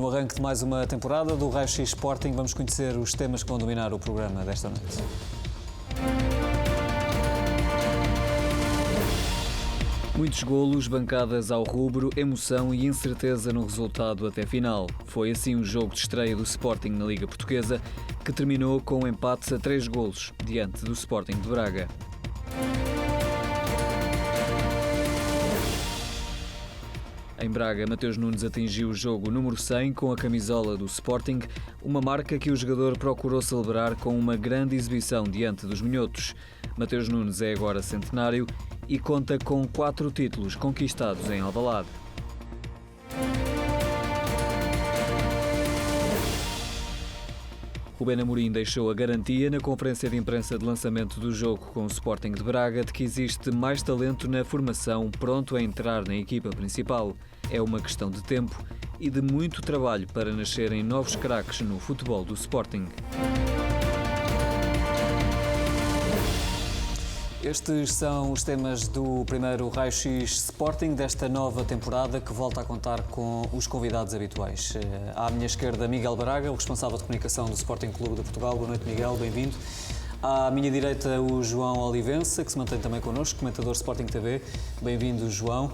No arranque de mais uma temporada do Raio X Sporting, vamos conhecer os temas que vão dominar o programa desta noite. Muitos golos, bancadas ao rubro, emoção e incerteza no resultado até final. Foi assim o jogo de estreia do Sporting na Liga Portuguesa, que terminou com empates a 3 golos, diante do Sporting de Braga. Em Braga, Mateus Nunes atingiu o jogo número 100 com a camisola do Sporting, uma marca que o jogador procurou celebrar com uma grande exibição diante dos minhotos. Mateus Nunes é agora centenário e conta com 4 títulos conquistados em Alvalade. Rubén Amorim deixou a garantia na conferência de imprensa de lançamento do jogo com o Sporting de Braga de que existe mais talento na formação pronto a entrar na equipa principal. É uma questão de tempo e de muito trabalho para nascerem novos craques no futebol do Sporting. Estes são os temas do primeiro Raio X Sporting desta nova temporada, que volta a contar com os convidados habituais. À minha esquerda, Miguel Braga, o responsável de comunicação do Sporting Clube de Portugal. Boa noite, Miguel, bem-vindo. À minha direita, o João Olivença, que se mantém também connosco, comentador Sporting TV. Bem-vindo, João.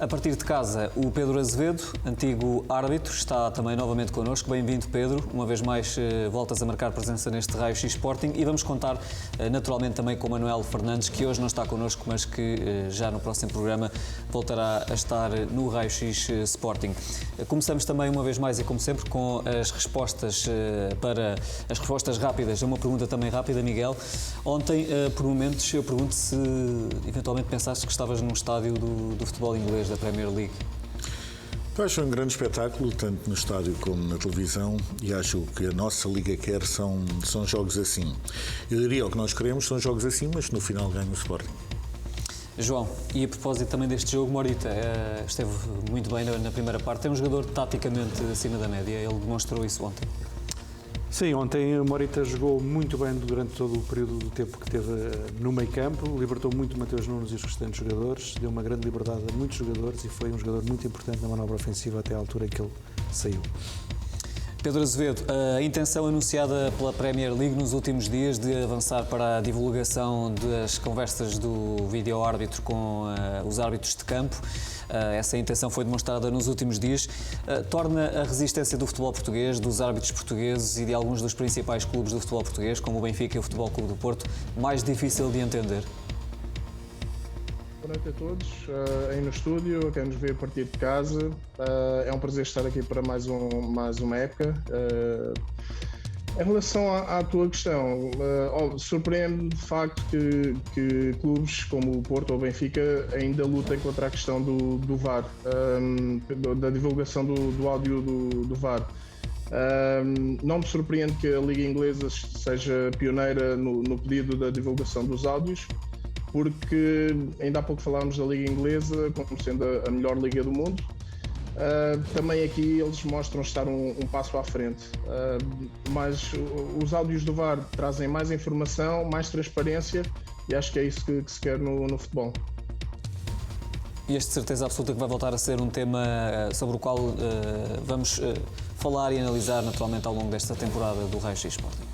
A partir de casa, o Pedro Azevedo, antigo árbitro, está também novamente connosco. Bem-vindo, Pedro. Uma vez mais voltas a marcar presença neste Raio X Sporting e vamos contar naturalmente também com o Manuel Fernandes, que hoje não está connosco, mas que já no próximo programa voltará a estar no Raio X Sporting. Começamos também uma vez mais e como sempre com as respostas as respostas rápidas. É uma pergunta também rápida, Miguel. Ontem, por momentos, eu pergunto se eventualmente pensaste que estavas num estádio do futebol inglês, da Premier League. Eu acho um grande espetáculo, tanto no estádio como na televisão, e acho que a nossa Liga quer são jogos assim. Eu diria, o que nós queremos são jogos assim, mas no final ganha o Sporting. João, e a propósito também deste jogo, Morita esteve muito bem na primeira parte. É um jogador taticamente acima da média, ele demonstrou isso ontem. Sim, ontem o Morita jogou muito bem durante todo o período do tempo que teve no meio campo, libertou muito Mateus Nunes e os restantes jogadores, deu uma grande liberdade a muitos jogadores e foi um jogador muito importante na manobra ofensiva até à altura em que ele saiu. Pedro Azevedo, a intenção anunciada pela Premier League nos últimos dias de avançar para a divulgação das conversas do vídeo-árbitro com os árbitros de campo, essa intenção foi demonstrada nos últimos dias, torna a resistência do futebol português, dos árbitros portugueses e de alguns dos principais clubes do futebol português, como o Benfica e o Futebol Clube do Porto, mais difícil de entender? Boa noite a todos, aí no estúdio, a quem nos vê a partir de casa. É um prazer estar aqui para mais uma época. Em relação à tua questão, surpreende de facto que clubes como o Porto ou o Benfica ainda lutem contra a questão do VAR, da divulgação do áudio do VAR. Não me surpreende que a Liga Inglesa seja pioneira no pedido da divulgação dos áudios, porque ainda há pouco falámos da Liga Inglesa como sendo a melhor liga do mundo. Também aqui eles mostram estar um passo à frente, mas os áudios do VAR trazem mais informação, mais transparência e acho que é isso que se quer no futebol. E este de certeza absoluta que vai voltar a ser um tema sobre o qual vamos falar e analisar naturalmente ao longo desta temporada do Raio X Sporting.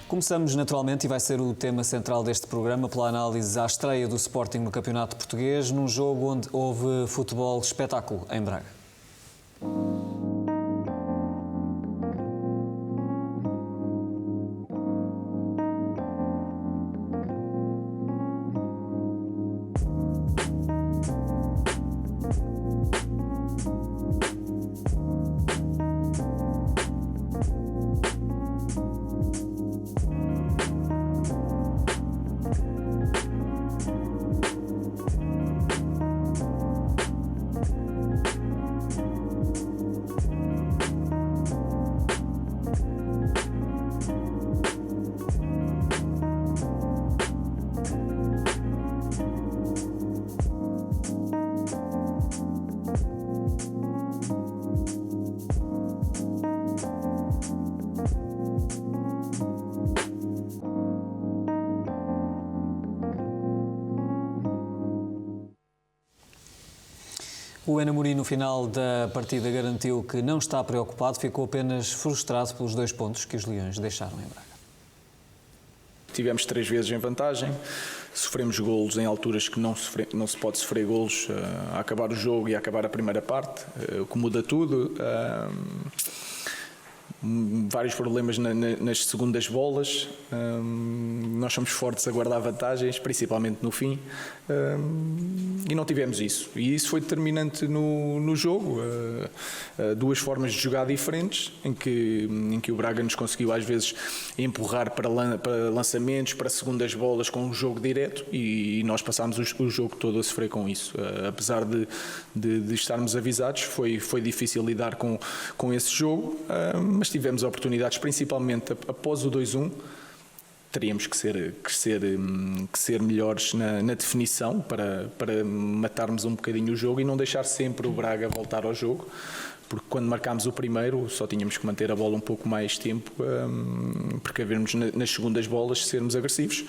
Começamos naturalmente, e vai ser o tema central deste programa, pela análise à estreia do Sporting no Campeonato Português, num jogo onde houve futebol espetáculo em Braga. Rubén Amorim, no final da partida, garantiu que não está preocupado, ficou apenas frustrado pelos 2 pontos que os Leões deixaram em Braga. Tivemos 3 vezes em vantagem, sofremos golos em alturas que não se pode sofrer golos a acabar o jogo e a acabar a primeira parte, o que muda tudo. Vários problemas nas segundas bolas. Nós somos fortes a guardar vantagens, principalmente no fim, e não tivemos isso. E isso foi determinante no jogo. 2 formas de jogar diferentes, em que o Braga nos conseguiu às vezes empurrar para lançamentos, para segundas bolas com um jogo direto, e nós passámos o jogo todo a sofrer com isso. Apesar de estarmos avisados, foi difícil lidar com esse jogo, mas tivemos oportunidades, principalmente após o 2-1. Teríamos que ser melhores na definição para matarmos um bocadinho o jogo e não deixar sempre o Braga voltar ao jogo, porque quando marcámos o primeiro só tínhamos que manter a bola um pouco mais tempo, porque havermos nas segundas bolas sermos agressivos,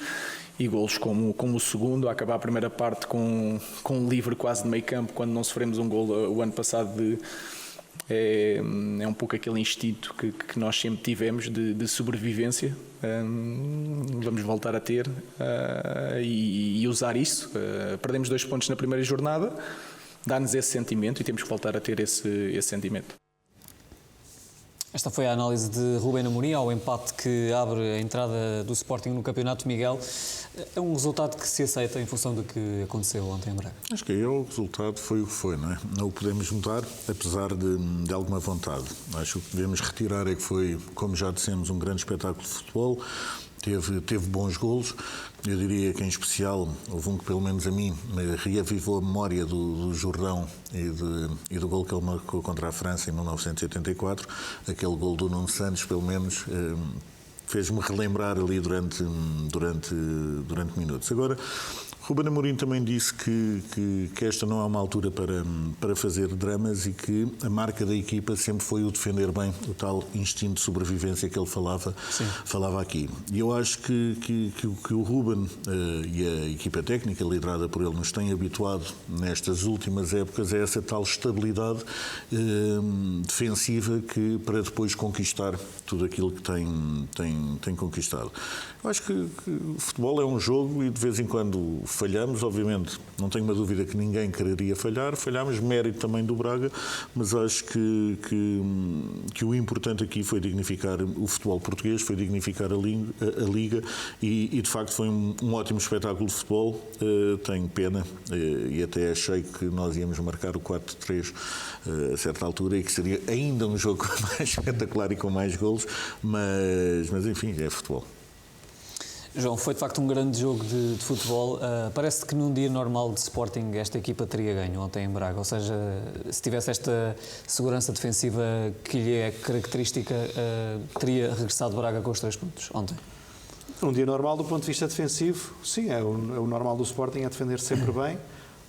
e golos como o segundo, a acabar a primeira parte com um livre quase de meio campo, quando não sofremos um golo o ano passado. É um pouco aquele instinto que nós sempre tivemos de sobrevivência. Vamos voltar a ter e usar isso. Perdemos 2 pontos na primeira jornada, dá-nos esse sentimento e temos que voltar a ter esse sentimento. Esta foi a análise de Rubén Amorim ao empate que abre a entrada do Sporting no campeonato. Miguel, é um resultado que se aceita em função do que aconteceu ontem em Braga? Acho que o resultado foi o que foi, não é? Não o podemos mudar, apesar de alguma vontade. Acho que o que devemos retirar é que foi, como já dissemos, um grande espetáculo de futebol. Teve bons golos. Eu diria que, em especial, houve um que, pelo menos a mim, me reavivou a memória do Jordão e do gol que ele marcou contra a França em 1984. Aquele gol do Nuno Santos, pelo menos, fez-me relembrar ali durante minutos. Agora, Rubén Amorim também disse que esta não é uma altura para fazer dramas e que a marca da equipa sempre foi o defender bem, o tal instinto de sobrevivência que ele falava aqui. E eu acho que o Rubén e a equipa técnica liderada por ele nos tem habituado nestas últimas épocas a essa tal estabilidade defensiva para depois conquistar tudo aquilo que tem conquistado. Eu acho que o futebol é um jogo e de vez em quando falhamos, obviamente, não tenho uma dúvida que ninguém quereria falhar, falhámos, mérito também do Braga, mas acho que o importante aqui foi dignificar o futebol português, foi dignificar a Liga e de facto foi um ótimo espetáculo de futebol. Tenho pena e até achei que nós íamos marcar o 4-3 a certa altura e que seria ainda um jogo mais espetacular e com mais golos, mas enfim, é futebol. João, foi de facto um grande jogo de futebol. Parece que num dia normal de Sporting esta equipa teria ganho ontem em Braga, ou seja, se tivesse esta segurança defensiva que lhe é característica, teria regressado Braga com os 3 pontos ontem. Um dia normal do ponto de vista defensivo, sim, é o normal do Sporting, é defender sempre bem,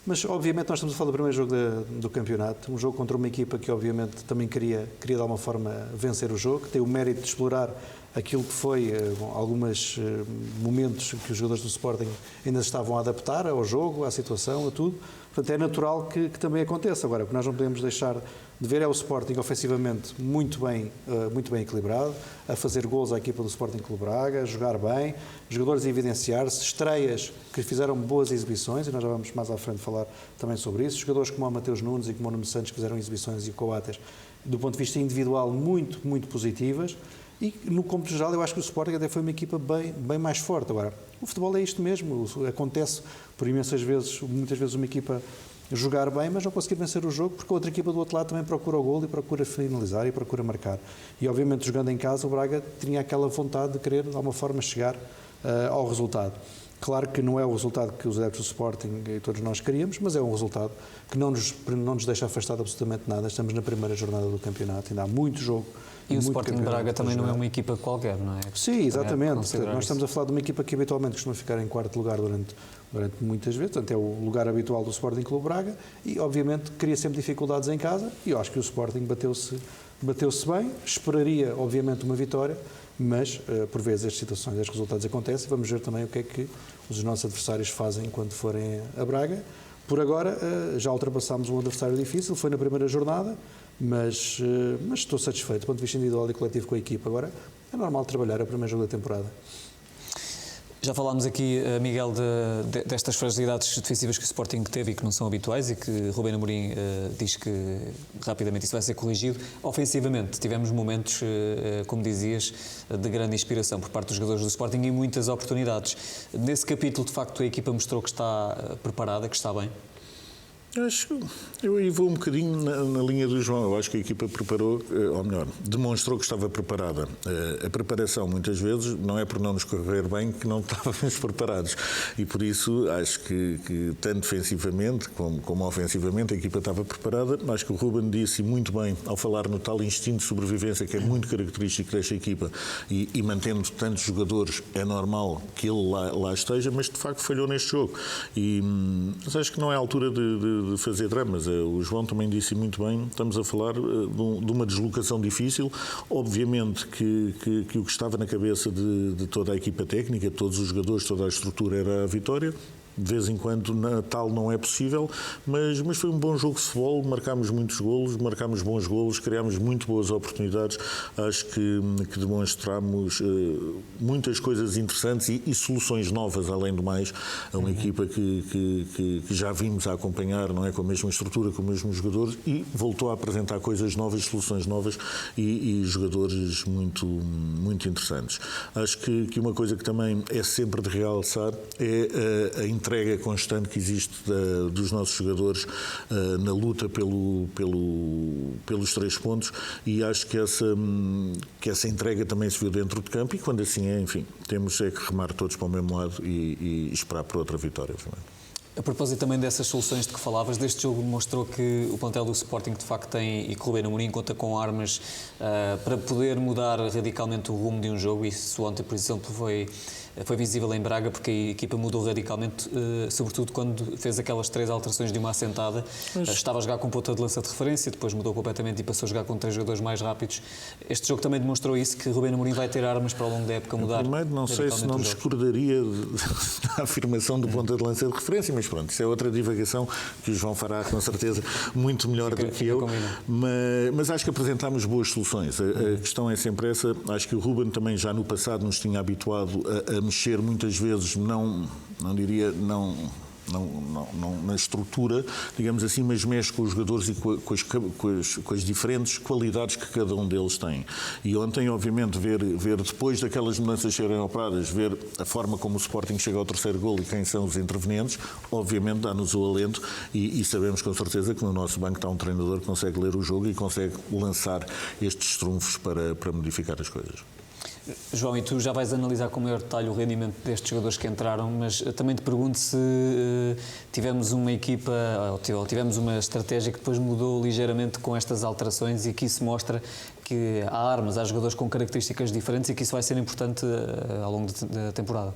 mas obviamente nós estamos a falar do primeiro jogo do campeonato, um jogo contra uma equipa que obviamente também queria de alguma forma vencer o jogo, que tem o mérito de explorar aquilo que foi alguns momentos que os jogadores do Sporting ainda estavam a adaptar ao jogo, à situação, a tudo. Portanto, é natural que também aconteça. Agora, o que nós não podemos deixar de ver é o Sporting ofensivamente muito bem equilibrado, a fazer gols à equipa do Sporting Clube Braga, a jogar bem, jogadores a evidenciar-se, estreias que fizeram boas exibições, e nós já vamos mais à frente falar também sobre isso, jogadores como o Mateus Nunes e como o Nuno Santos que fizeram exibições e o Coates, do ponto de vista individual, muito, muito positivas. E, no cômputo geral, eu acho que o Sporting até foi uma equipa bem mais forte. Agora, o futebol é isto mesmo, acontece por muitas vezes uma equipa jogar bem, mas não conseguir vencer o jogo, porque a outra equipa do outro lado também procura o golo e procura finalizar e procura marcar. E, obviamente, jogando em casa, o Braga tinha aquela vontade de querer, de alguma forma, chegar ao resultado. Claro que não é o resultado que os adeptos do Sporting e todos nós queríamos, mas é um resultado que não nos deixa afastar de absolutamente nada. Estamos na primeira jornada do campeonato, ainda há muito jogo. E o Sporting de Braga também não é uma equipa qualquer, não é? Sim, exatamente. Nós estamos a falar de uma equipa que habitualmente costuma ficar em 4º lugar durante muitas vezes, portanto é o lugar habitual do Sporting Clube Braga e obviamente cria sempre dificuldades em casa e eu acho que o Sporting bateu-se bem, esperaria obviamente uma vitória, mas por vezes as situações, os resultados acontecem, vamos ver também o que é que os nossos adversários fazem quando forem a Braga. Por agora, já ultrapassámos um adversário difícil, foi na primeira jornada, mas estou satisfeito do ponto de vista individual e coletivo com a equipa. Agora, é normal trabalhar o primeiro jogo da temporada. Já falámos aqui, Miguel, destas fragilidades defensivas que o Sporting teve e que não são habituais e que Ruben Amorim diz que rapidamente isso vai ser corrigido. Ofensivamente, tivemos momentos, como dizias, de grande inspiração por parte dos jogadores do Sporting e muitas oportunidades. Nesse capítulo, de facto, a equipa mostrou que está preparada, que está bem. Eu aí vou um bocadinho na linha do João. Eu acho que a equipa preparou, ou melhor, demonstrou que estava preparada. A preparação, muitas vezes, não é por não nos correr bem que não estávamos preparados. E por isso, acho que tanto defensivamente como ofensivamente, a equipa estava preparada. Acho que o Ruben disse muito bem, ao falar no tal instinto de sobrevivência que é muito característico desta equipa e mantendo tantos jogadores, é normal que ele lá esteja, mas de facto falhou neste jogo. Mas acho que não é a altura de fazer dramas. O João também disse muito bem, estamos a falar de uma deslocação difícil. Obviamente que o que estava na cabeça de toda a equipa técnica, de todos os jogadores, toda a estrutura era a vitória. De vez em quando tal não é possível, mas foi um bom jogo de futebol, marcámos muitos golos, marcámos bons golos, criámos muito boas oportunidades. Acho que demonstramos muitas coisas interessantes e soluções novas, além do mais, a uma equipa que já vimos a acompanhar, não é, com a mesma estrutura, com os mesmos jogadores, e voltou a apresentar coisas novas, soluções novas e jogadores muito, muito interessantes. Acho que uma coisa que também é sempre de realçar é a entrega constante que existe dos nossos jogadores na luta pelos 3 pontos, e acho que essa entrega também se viu dentro de campo, e quando assim é, enfim, temos que remar todos para o mesmo lado e esperar por outra vitória também. A propósito também dessas soluções de que falavas, deste jogo demonstrou que o plantel do Sporting de facto tem, e que Ruben Amorim conta com armas para poder mudar radicalmente o rumo de um jogo. Isso ontem, por exemplo, foi visível em Braga, porque a equipa mudou radicalmente, sobretudo quando fez aquelas 3 alterações de uma assentada. Estava a jogar com ponta de lança de referência, depois mudou completamente e passou a jogar com 3 jogadores mais rápidos. Este jogo também demonstrou isso, que Ruben Amorim vai ter armas para ao longo da época mudar. Primeiro, não sei se não discordaria da afirmação do ponta de lança de referência, mas pronto, isso é outra divagação que o João fará com certeza muito melhor do que eu. Mas acho que apresentámos boas soluções. A questão é sempre essa. Acho que o Ruben também já no passado nos tinha habituado a mexer muitas vezes, não na estrutura, digamos assim, mas mexe com os jogadores e com as diferentes qualidades que cada um deles tem. E ontem, obviamente, ver depois daquelas mudanças serem operadas, ver a forma como o Sporting chega ao 3º golo e quem são os intervenientes, obviamente dá-nos o alento e sabemos com certeza que no nosso banco está um treinador que consegue ler o jogo e consegue lançar estes trunfos para modificar as coisas. João, e tu já vais analisar com maior detalhe o rendimento destes jogadores que entraram, mas também te pergunto se tivemos uma equipa, ou tivemos uma estratégia que depois mudou ligeiramente com estas alterações e que isso mostra que há armas, há jogadores com características diferentes e que isso vai ser importante ao longo da temporada.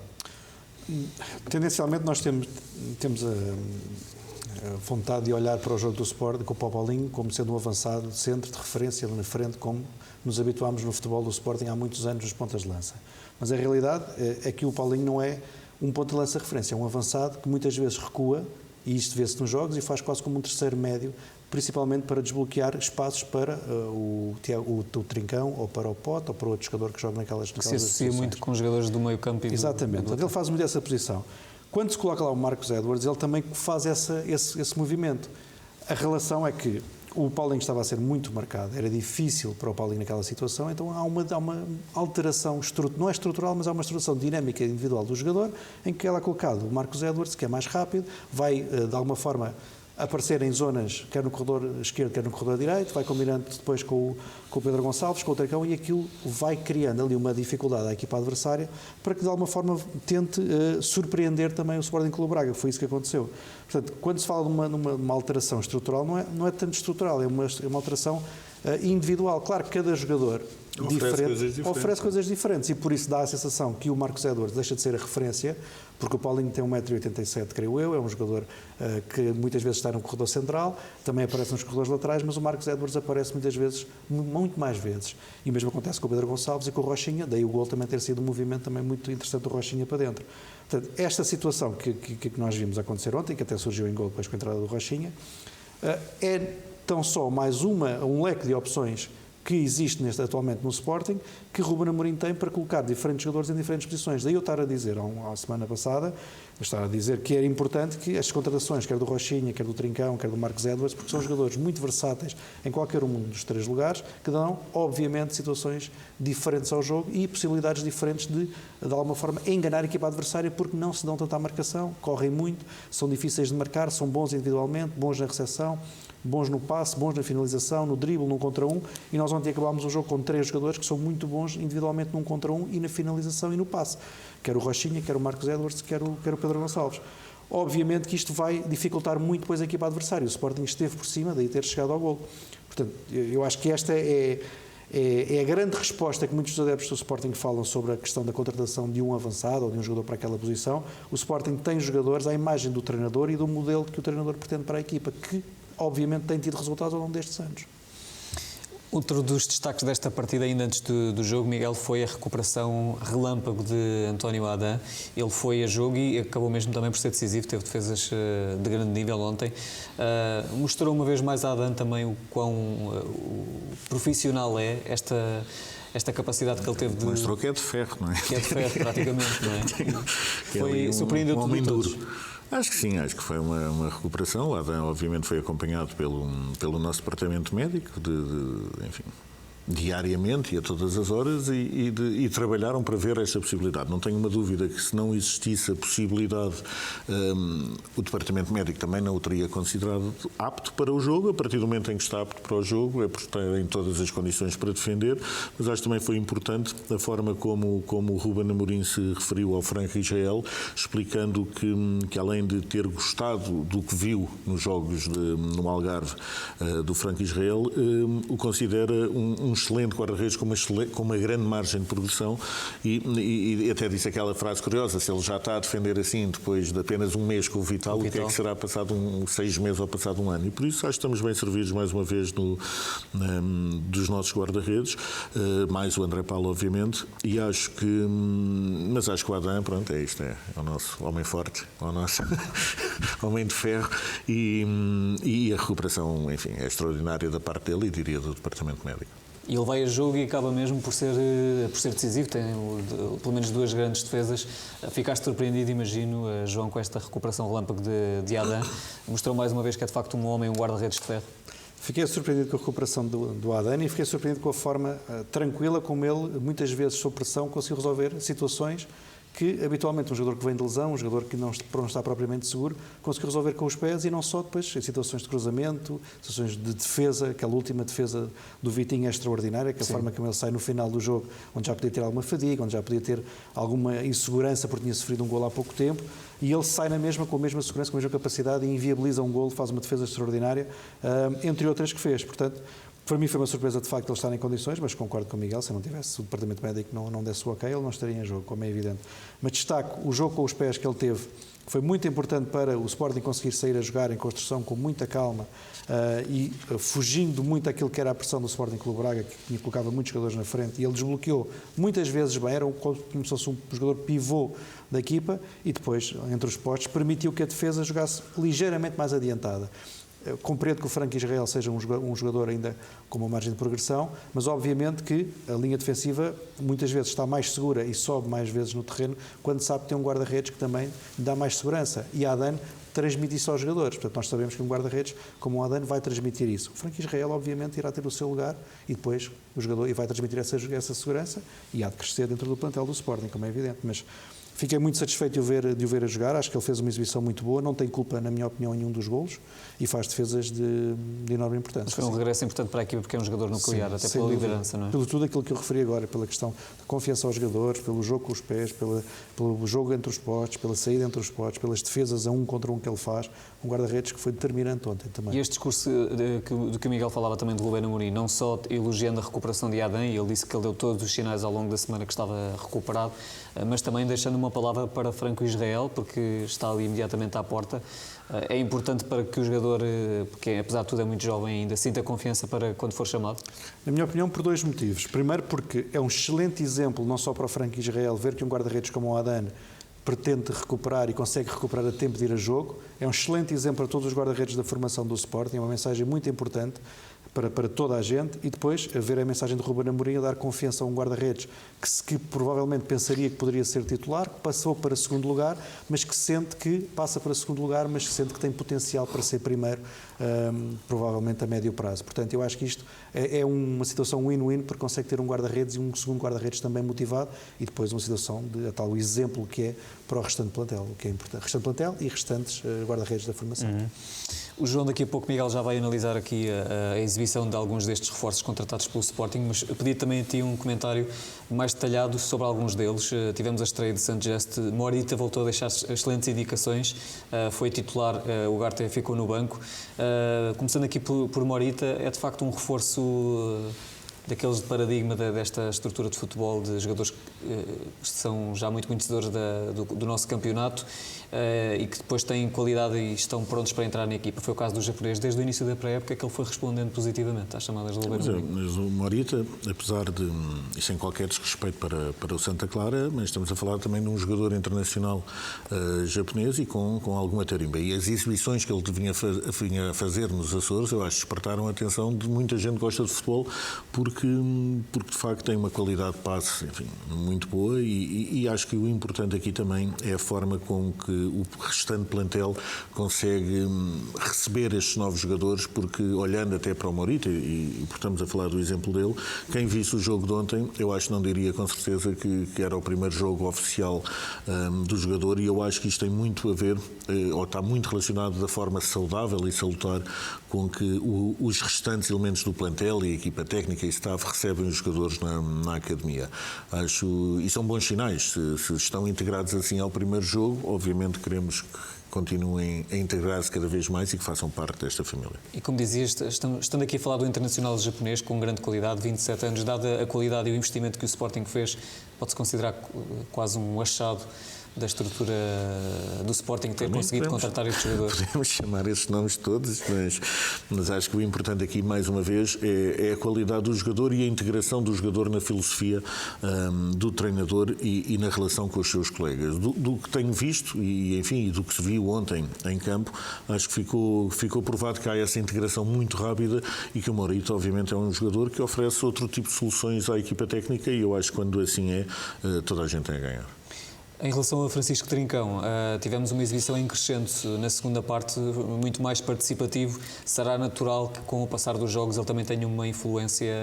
Tendencialmente nós temos a vontade de olhar para o jogo do Sporting com o Paulinho como sendo um avançado centro de referência ali na frente, como nos habituámos no futebol do Sporting há muitos anos nos pontas de lança. Mas a realidade é que o Paulinho não é um ponta de lança referência, é um avançado que muitas vezes recua, e isto vê-se nos jogos, e faz quase como um terceiro médio, principalmente para desbloquear espaços para o Trincão, ou para o Pote, ou para outro jogador que joga naquelas se associa muito com os jogadores do meio campo. Exatamente, ele faz muito essa posição. Quando se coloca lá o Marcos Edwards, ele também faz esse movimento. A relação é que o Paulinho estava a ser muito marcado, era difícil para o Paulinho naquela situação, então há uma alteração, não é estrutural, mas há uma alteração dinâmica individual do jogador, em que ela é colocado o Marcos Edwards, que é mais rápido, vai de alguma forma aparecer em zonas, quer no corredor esquerdo, quer no corredor direito, vai combinando depois com o Pedro Gonçalves, com o Tricão, e aquilo vai criando ali uma dificuldade à equipa adversária para que de alguma forma tente surpreender também o Sporting Clube Braga. Foi isso que aconteceu. Portanto, quando se fala de uma alteração estrutural, não é tanto estrutural, é uma alteração individual. Claro que cada jogador oferece coisas diferentes e por isso dá a sensação que o Marcos Edwards deixa de ser a referência, porque o Paulinho tem 1,87 m, creio eu, é um jogador que muitas vezes está no corredor central, também aparece nos corredores laterais, mas o Marcos Edwards aparece muitas vezes, muito mais vezes. E mesmo acontece com o Pedro Gonçalves e com o Rochinha, daí o gol também ter sido um movimento também muito interessante do Rochinha para dentro. Portanto, esta situação que nós vimos acontecer ontem, que até surgiu em gol depois com a entrada do Rochinha, é tão só mais um leque de opções que existe atualmente no Sporting, que Ruben Amorim tem para colocar diferentes jogadores em diferentes posições. Daí eu estar a dizer, a semana passada, eu estava a dizer que era importante que as contratações, quer do Rochinha, quer do Trincão, quer do Marcos Edwards, porque são jogadores muito versáteis em qualquer um dos 3 lugares, que dão, obviamente, situações diferentes ao jogo e possibilidades diferentes de alguma forma, enganar a equipa adversária, porque não se dão tanta marcação, correm muito, são difíceis de marcar, são bons individualmente, bons na recepção, bons no passe, bons na finalização, no drible, num contra um, e nós ontem acabámos o jogo com 3 jogadores que são muito bons individualmente num contra um e na finalização e no passe, quer o Rochinha, quer o Marcos Edwards, quer o Pedro Gonçalves. Obviamente que isto vai dificultar muito depois a equipa adversária, o Sporting esteve por cima, daí ter chegado ao golo. Portanto, eu acho que esta é a grande resposta que muitos adeptos do Sporting falam sobre a questão da contratação de um avançado ou de um jogador para aquela posição. O Sporting tem jogadores à imagem do treinador e do modelo que o treinador pretende para a equipa, que obviamente tem tido resultados ao longo destes anos. Outro dos destaques desta partida, ainda antes do jogo, Miguel, foi a recuperação relâmpago de António Adam. Ele foi a jogo e acabou mesmo também por ser decisivo, teve defesas de grande nível ontem. Mostrou uma vez mais a Adam também o quão profissional é esta capacidade que ele teve de... Mostrou que é de ferro, não é? Que é de ferro, praticamente, não é? Foi surpreendeu homem todos. duro. Acho que sim, acho que foi uma recuperação. O Adam, obviamente, foi acompanhado pelo nosso departamento médico, enfim, diariamente e a todas as horas e trabalharam para ver esta possibilidade. Não tenho uma dúvida que se não existisse a possibilidade, o departamento médico também não o teria considerado apto para o jogo. A partir do momento em que está apto para o jogo, é por estar em todas as condições para defender, mas acho que também foi importante a forma como o Ruben Amorim se referiu ao Frank Israel, explicando que além de ter gostado do que viu nos jogos no Algarve do Frank Israel, o considera um excelente guarda-redes com uma grande margem de progressão e até disse aquela frase curiosa: se ele já está a defender assim depois de apenas um mês com o Vital, o que é que será passado 6 meses ou passado um ano? E por isso acho que estamos bem servidos mais uma vez dos nossos guarda-redes, mais o André Paulo obviamente, e acho que o Adam, pronto, é isto, é o nosso homem forte, o nosso homem de ferro e a recuperação, enfim, é extraordinária da parte dele e diria do departamento médico. E ele vai a jogo e acaba mesmo por ser decisivo, tem pelo menos 2 grandes defesas. Ficaste surpreendido, imagino, João, com esta recuperação relâmpago de Adam. Mostrou mais uma vez que é de facto um homem, um guarda-redes de ferro. Fiquei surpreendido com a recuperação do Adam e fiquei surpreendido com a forma tranquila como ele, muitas vezes sob pressão, conseguiu resolver situações que habitualmente um jogador que vem de lesão, um jogador que não está propriamente seguro, conseguiu resolver com os pés e não só depois em situações de cruzamento, situações de defesa. Aquela última defesa do Vitinho é extraordinária, que a forma como ele sai no final do jogo, onde já podia ter alguma fadiga, onde já podia ter alguma insegurança porque tinha sofrido um golo há pouco tempo, e ele sai na mesma, com a mesma segurança, com a mesma capacidade e inviabiliza um golo, faz uma defesa extraordinária, entre outras que fez. Portanto, para mim foi uma surpresa de facto ele estar em condições, mas concordo com o Miguel, se não tivesse o departamento médico não desse o ok, ele não estaria em jogo, como é evidente. Mas destaco o jogo com os pés que ele teve, que foi muito importante para o Sporting conseguir sair a jogar em construção com muita calma e fugindo muito daquilo que era a pressão do Sporting Clube Braga, que colocava muitos jogadores na frente, e ele desbloqueou muitas vezes bem, era como se fosse um jogador pivô da equipa, e depois, entre os postos, permitiu que a defesa jogasse ligeiramente mais adiantada. Compreendo que o Frank Israel seja um jogador ainda com uma margem de progressão, mas obviamente que a linha defensiva muitas vezes está mais segura e sobe mais vezes no terreno quando sabe que tem um guarda-redes que também dá mais segurança. E a Adan transmite isso aos jogadores. Portanto, nós sabemos que um guarda-redes como o Adan vai transmitir isso. O Frank Israel, obviamente, irá ter o seu lugar e depois o jogador vai transmitir essa segurança e há de crescer dentro do plantel do Sporting, como é evidente. Mas Fiquei muito satisfeito de o ver a jogar, acho que ele fez uma exibição muito boa, não tem culpa, na minha opinião, em nenhum dos golos e faz defesas de enorme importância. Mas foi um regresso importante para a equipa porque é um jogador nuclear, até pela liderança, não é? Pelo tudo aquilo que eu referi agora, pela questão de confiança aos jogadores, pelo jogo com os pés, pelo jogo entre os postes, pela saída entre os postes, pelas defesas a 1 contra 1 que ele faz, um guarda-redes que foi determinante ontem também. E este discurso do que o Miguel falava também de Ruben Amorim, não só elogiando a recuperação de Adán, e ele disse que ele deu todos os sinais ao longo da semana que estava recuperado, mas também deixando uma palavra para Franco Israel, porque está ali imediatamente à porta. É importante para que o jogador, porque apesar de tudo é muito jovem ainda, sinta confiança para quando for chamado? Na minha opinião, por 2 motivos. Primeiro, porque é um excelente exemplo, não só para o Franco Israel, ver que um guarda-redes como o Adán pretende recuperar e consegue recuperar a tempo de ir a jogo. É um excelente exemplo para todos os guarda-redes da formação do Sporting, é uma mensagem muito importante para toda a gente. E depois, a ver a mensagem de Ruben Amorim a dar confiança a um guarda-redes que provavelmente pensaria que poderia ser titular, que passou para segundo lugar, mas que sente que passa para segundo lugar, mas que sente que tem potencial para ser primeiro, provavelmente a médio prazo. Portanto, eu acho que isto é uma situação win-win, porque consegue ter um guarda-redes e um segundo guarda-redes também motivado, e depois uma situação de tal exemplo que é para o restante plantel, o que é importante. Restante plantel e restantes guarda-redes da formação. O João, daqui a pouco, Miguel, já vai analisar aqui a exibição de alguns destes reforços contratados pelo Sporting, mas pedi também a ti um comentário mais detalhado sobre alguns deles. Tivemos a estreia de Sanchez, Morita voltou a deixar excelentes indicações, foi titular, o Ugarte ficou no banco. Começando aqui por Morita, é de facto um reforço daqueles de paradigma desta estrutura de futebol, de jogadores que são já muito conhecedores do nosso campeonato e que depois têm qualidade e estão prontos para entrar na equipa. Foi o caso do japonês, desde o início da pré-época que ele foi respondendo positivamente às chamadas do Ruben Amorim. Mas o Morita, apesar de, e sem qualquer desrespeito para o Santa Clara, mas estamos a falar também de um jogador internacional japonês e com alguma tarimba. E as exibições que ele vinha a fazer nos Açores, eu acho que despertaram a atenção de muita gente que gosta de futebol, porque de facto tem uma qualidade de passe, enfim, muito boa e acho que o importante aqui também é a forma com que o restante plantel consegue receber estes novos jogadores, porque olhando até para o Morita, e estamos a falar do exemplo dele, quem visse o jogo de ontem, eu acho que não diria com certeza que era o primeiro jogo oficial do jogador, e eu acho que isto tem muito a ver, ou está muito relacionado da forma saudável e salutar com que os restantes elementos do plantel e a equipa técnica e staff recebem os jogadores na academia. Acho, e são bons sinais. Se estão integrados assim ao primeiro jogo, obviamente queremos que continuem a integrar-se cada vez mais e que façam parte desta família. E como dizias, estando aqui a falar do internacional japonês com grande qualidade, 27 anos, dada a qualidade e o investimento que o Sporting fez, pode-se considerar quase um achado da estrutura do Sporting ter conseguido contratar estes jogadores. Podemos chamar esses nomes todos, mas acho que o importante aqui, mais uma vez, é a qualidade do jogador e a integração do jogador na filosofia do treinador e na relação com os seus colegas. Do que tenho visto e, enfim, do que se viu ontem em campo, acho que ficou provado que há essa integração muito rápida e que o Morita, obviamente, é um jogador que oferece outro tipo de soluções à equipa técnica e eu acho que quando assim é, toda a gente tem a ganhar. Em relação a Francisco Trincão, tivemos uma exibição em crescente na segunda parte, muito mais participativo. Será natural que com o passar dos jogos ele também tenha uma influência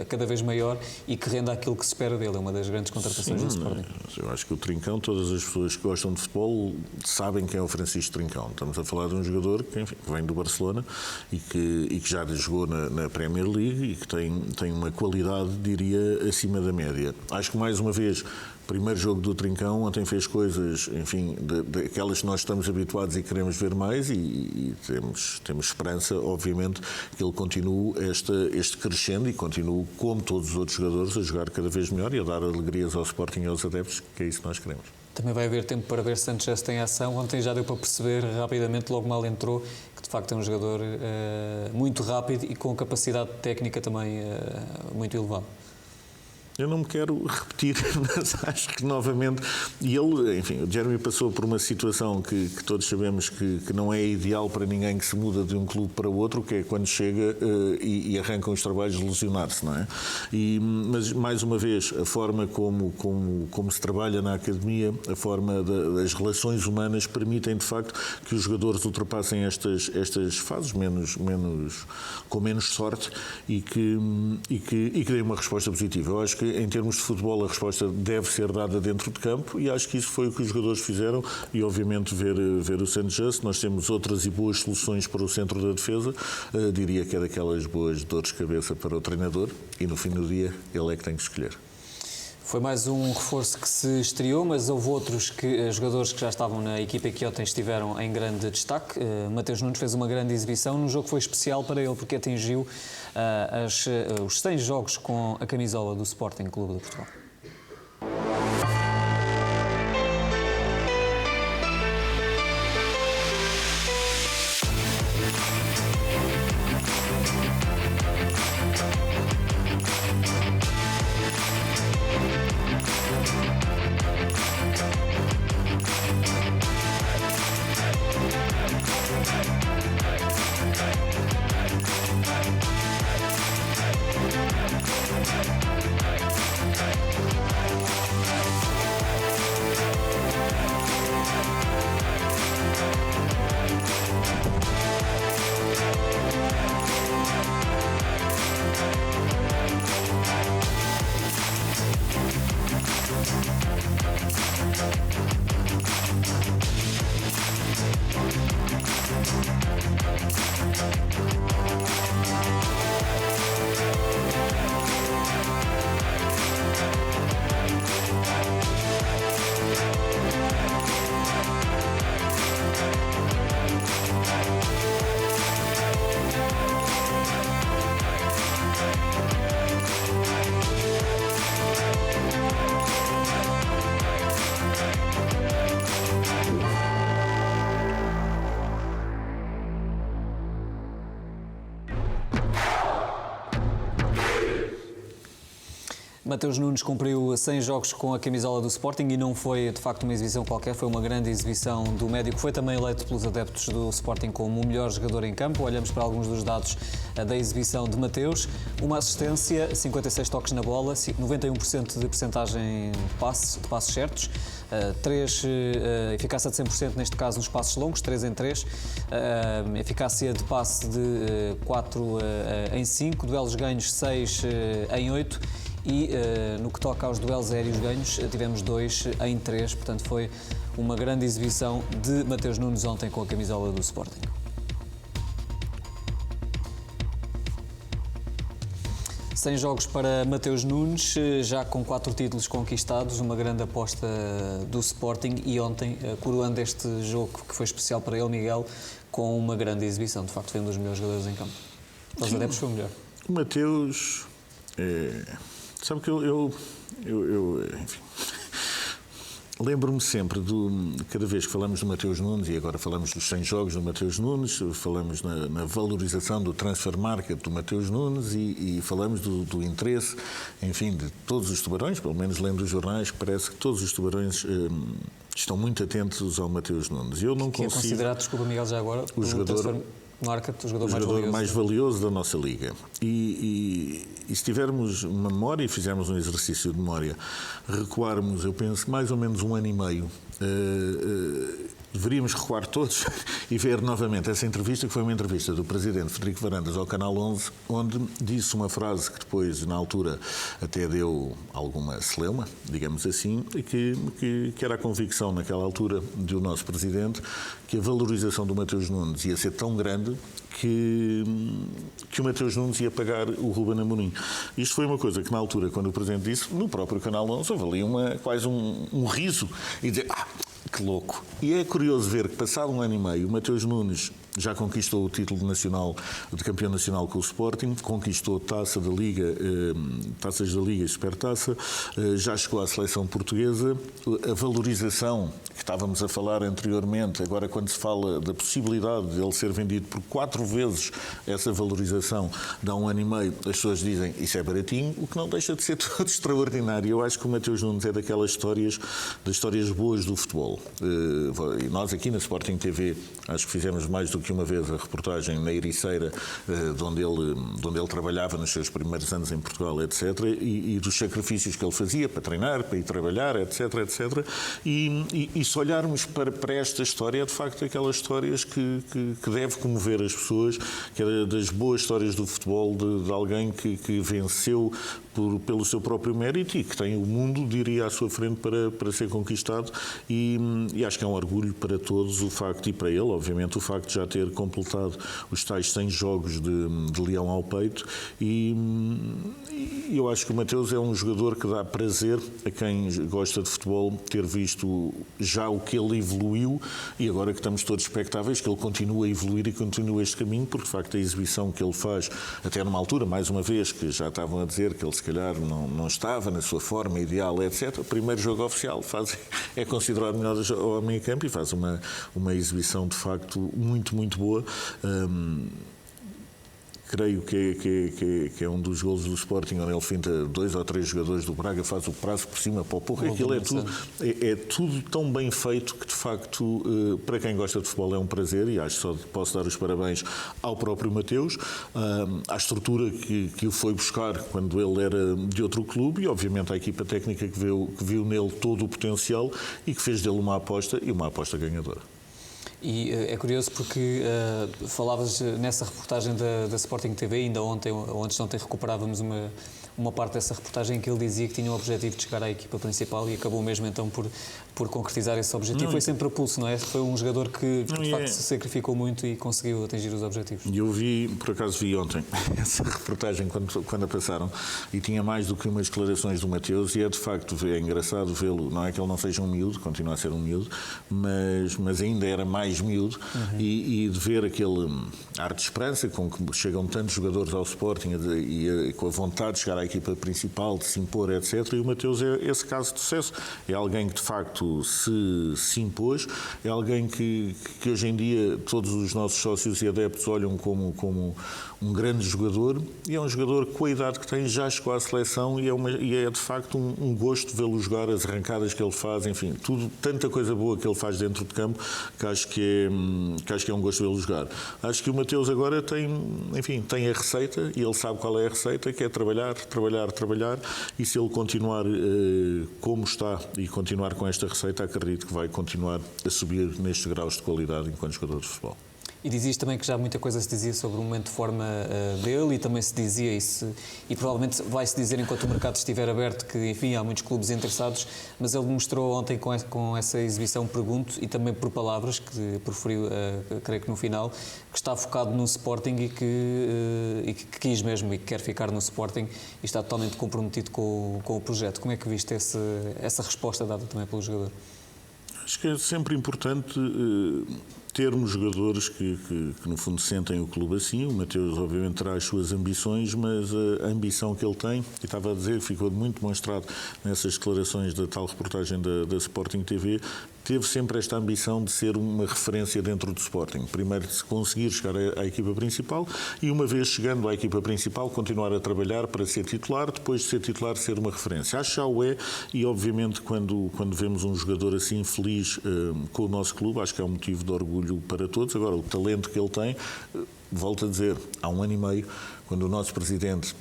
cada vez maior e que renda aquilo que se espera dele? É uma das grandes contratações do Sporting. Eu acho que o Trincão, todas as pessoas que gostam de futebol sabem quem é o Francisco Trincão. Estamos a falar de um jogador que, enfim, vem do Barcelona e que já jogou na Premier League e que tem uma qualidade, diria, acima da média. Acho que, mais uma vez, primeiro jogo do Trincão, ontem fez coisas, enfim, daquelas que nós estamos habituados e queremos ver mais e temos esperança, obviamente, que ele continue este crescendo e continue, como todos os outros jogadores, a jogar cada vez melhor e a dar alegrias ao Sporting e aos adeptos, que é isso que nós queremos. Também vai haver tempo para ver se Sanchez tem ação. Ontem já deu para perceber rapidamente, logo mal entrou, que de facto é um jogador muito rápido e com capacidade técnica também muito elevada. Eu não me quero repetir, mas acho que novamente, e ele, enfim, o Jeremy passou por uma situação que todos sabemos que não é ideal para ninguém que se muda de um clube para o outro, que é quando chega e arrancam os trabalhos de lesionar-se, não é? Mas, mais uma vez, a forma como se trabalha na academia, a forma das relações humanas permitem, de facto, que os jogadores ultrapassem estas fases com menos sorte e que deem uma resposta positiva. Eu acho que em termos de futebol, a resposta deve ser dada dentro de campo, e acho que isso foi o que os jogadores fizeram. E obviamente ver o St. Just, nós temos outras e boas soluções para o centro da defesa, diria que é daquelas boas dores de cabeça para o treinador, e no fim do dia ele é que tem que escolher. Foi mais um reforço que se estreou, mas houve outros jogadores que já estavam na equipa e que ontem estiveram em grande destaque. Mateus Nunes fez uma grande exibição num jogo que foi especial para ele, porque atingiu os 100 jogos com a camisola do Sporting Clube de Portugal. Mateus Nunes cumpriu 100 jogos com a camisola do Sporting e não foi de facto uma exibição qualquer, foi uma grande exibição do médio, que foi também eleito pelos adeptos do Sporting como o melhor jogador em campo. Olhamos para alguns dos dados da exibição de Mateus: uma assistência, 56 toques na bola, 91% de percentagem de passos certos, eficácia de 100% neste caso nos passos longos, 3 em 3, eficácia de passe de 4 em 5, duelos ganhos 6 em 8 e no que toca aos duelos aéreos ganhos tivemos 2 em 3, portanto foi uma grande exibição de Mateus Nunes ontem com a camisola do Sporting. Sem jogos para Mateus Nunes, já com 4 títulos conquistados, uma grande aposta do Sporting, e ontem coroando este jogo que foi especial para ele, Miguel, com uma grande exibição. De facto foi um dos melhores jogadores em campo. Os adeptos foi o melhor. O Mateus, sabe que enfim, lembro-me sempre, cada vez que falamos do Mateus Nunes, e agora falamos dos 100 jogos do Mateus Nunes, falamos na valorização do transfer market do Mateus Nunes e falamos do interesse, enfim, de todos os tubarões, pelo menos lendo os jornais, que parece que todos os tubarões estão muito atentos ao Mateus Nunes. Eu não consigo... é considerado, desculpa Miguel, já agora, o jogador... marca o jogador mais valioso da nossa liga. E se tivermos uma memória e fizermos um exercício de memória, recuarmos, eu penso, mais ou menos 1 ano e meio, deveríamos recuar todos e ver novamente essa entrevista, que foi uma entrevista do presidente Frederico Varandas ao Canal 11, onde disse uma frase que depois, na altura, até deu alguma celeuma, digamos assim, e que era a convicção naquela altura do nosso presidente, que a valorização do Mateus Nunes ia ser tão grande que o Mateus Nunes ia pagar o Ruben Amorim. Isto foi uma coisa que, na altura, quando o presidente disse, no próprio Canal 11, houve ali quase um riso e dizer, que louco. E é curioso ver que, passado 1 ano e meio, o Mateus Nunes já conquistou o título nacional, de campeão nacional com o Sporting, conquistou taças da Liga e Supertaça, já chegou à seleção portuguesa. A valorização que estávamos a falar anteriormente, agora quando se fala da possibilidade de ele ser vendido por 4 vezes essa valorização de há 1 ano e meio, as pessoas dizem isso é baratinho, o que não deixa de ser todo extraordinário. Eu acho que o Mateus Nunes é daquelas histórias, das histórias boas do futebol. E nós aqui na Sporting TV, acho que fizemos mais do que uma vez a reportagem na Ericeira, de onde ele trabalhava nos seus primeiros anos em Portugal, etc., e dos sacrifícios que ele fazia para treinar, para ir trabalhar, etc., etc. E se olharmos para esta história, é de facto aquelas histórias que deve comover as pessoas, que é das boas histórias do futebol, de alguém que venceu pelo seu próprio mérito e que tem o mundo, diria, à sua frente para ser conquistado e acho que é um orgulho para todos o facto, e para ele, obviamente, o facto de já ter completado os tais 100 jogos de leão ao peito e eu acho que o Mateus é um jogador que dá prazer a quem gosta de futebol ter visto já o que ele evoluiu e agora que estamos todos expectáveis que ele continue a evoluir e continue este caminho, porque de facto a exibição que ele faz, até numa altura, mais uma vez, que já estavam a dizer que ele se calhar não estava na sua forma ideal, etc. O primeiro jogo oficial é considerado o melhor homem em campo e faz uma exibição de facto muito, muito boa. Creio que é um dos golos do Sporting, onde ele finta 2 ou 3 jogadores do Braga, faz o prazo por cima para o porro. Aquilo é tudo tão bem feito que, de facto, para quem gosta de futebol é um prazer e acho que só posso dar os parabéns ao próprio Mateus, à estrutura que o foi buscar quando ele era de outro clube e, obviamente, à equipa técnica que viu nele todo o potencial e que fez dele uma aposta e uma aposta ganhadora. E é curioso porque falavas nessa reportagem da Sporting TV, ainda ontem ou antes de ontem recuperávamos uma parte dessa reportagem em que ele dizia que tinha o objetivo de chegar à equipa principal e acabou mesmo então por concretizar esse objetivo. Foi sempre a pulso, não é? Foi um jogador que de facto se sacrificou muito e conseguiu atingir os objetivos. E eu por acaso vi ontem essa reportagem quando a passaram e tinha mais do que umas declarações do Mateus e é de facto engraçado vê-lo, não é que ele não seja um miúdo, continua a ser um miúdo, mas ainda era mais miúdo e de ver aquele ar de esperança com que chegam tantos jogadores ao Sporting e com a vontade de chegar à equipa principal, de se impor, etc. E o Mateus é esse caso de sucesso. É alguém que de facto se impôs, é alguém que hoje em dia todos os nossos sócios e adeptos olham como um grande jogador e é um jogador que com a idade que tem já chegou à seleção e é de facto um gosto vê-lo jogar, as arrancadas que ele faz, enfim, tanta coisa boa que ele faz dentro de campo que acho que é um gosto vê-lo jogar. Acho que o Mateus agora tem a receita e ele sabe qual é a receita, que é trabalhar e se ele continuar como está e continuar com esta receita, acredito que vai continuar a subir nestes graus de qualidade enquanto jogador de futebol. E dizias também que já muita coisa se dizia sobre o momento de forma dele e também se dizia e provavelmente vai-se dizer enquanto o mercado estiver aberto que, enfim, há muitos clubes interessados, mas ele mostrou ontem com essa exibição, pergunto, e também por palavras, que proferiu, creio que no final, que está focado no Sporting e que quis mesmo e que quer ficar no Sporting e está totalmente comprometido com o projeto. Como é que viste essa resposta dada também pelo jogador? Acho que é sempre importante termos jogadores que no fundo sentem o clube assim. O Mateus obviamente terá as suas ambições, mas a ambição que ele tem, e estava a dizer, ficou muito demonstrado nessas declarações da tal reportagem da Sporting TV, teve sempre esta ambição de ser uma referência dentro do Sporting. Primeiro de se conseguir chegar à equipa principal e uma vez chegando à equipa principal continuar a trabalhar para ser titular, depois de ser titular ser uma referência. Acho que já o é e obviamente quando vemos um jogador assim feliz com o nosso clube, acho que é um motivo de orgulho para todos. Agora, o talento que ele tem, volto a dizer, há 1 ano e meio, quando o nosso presidente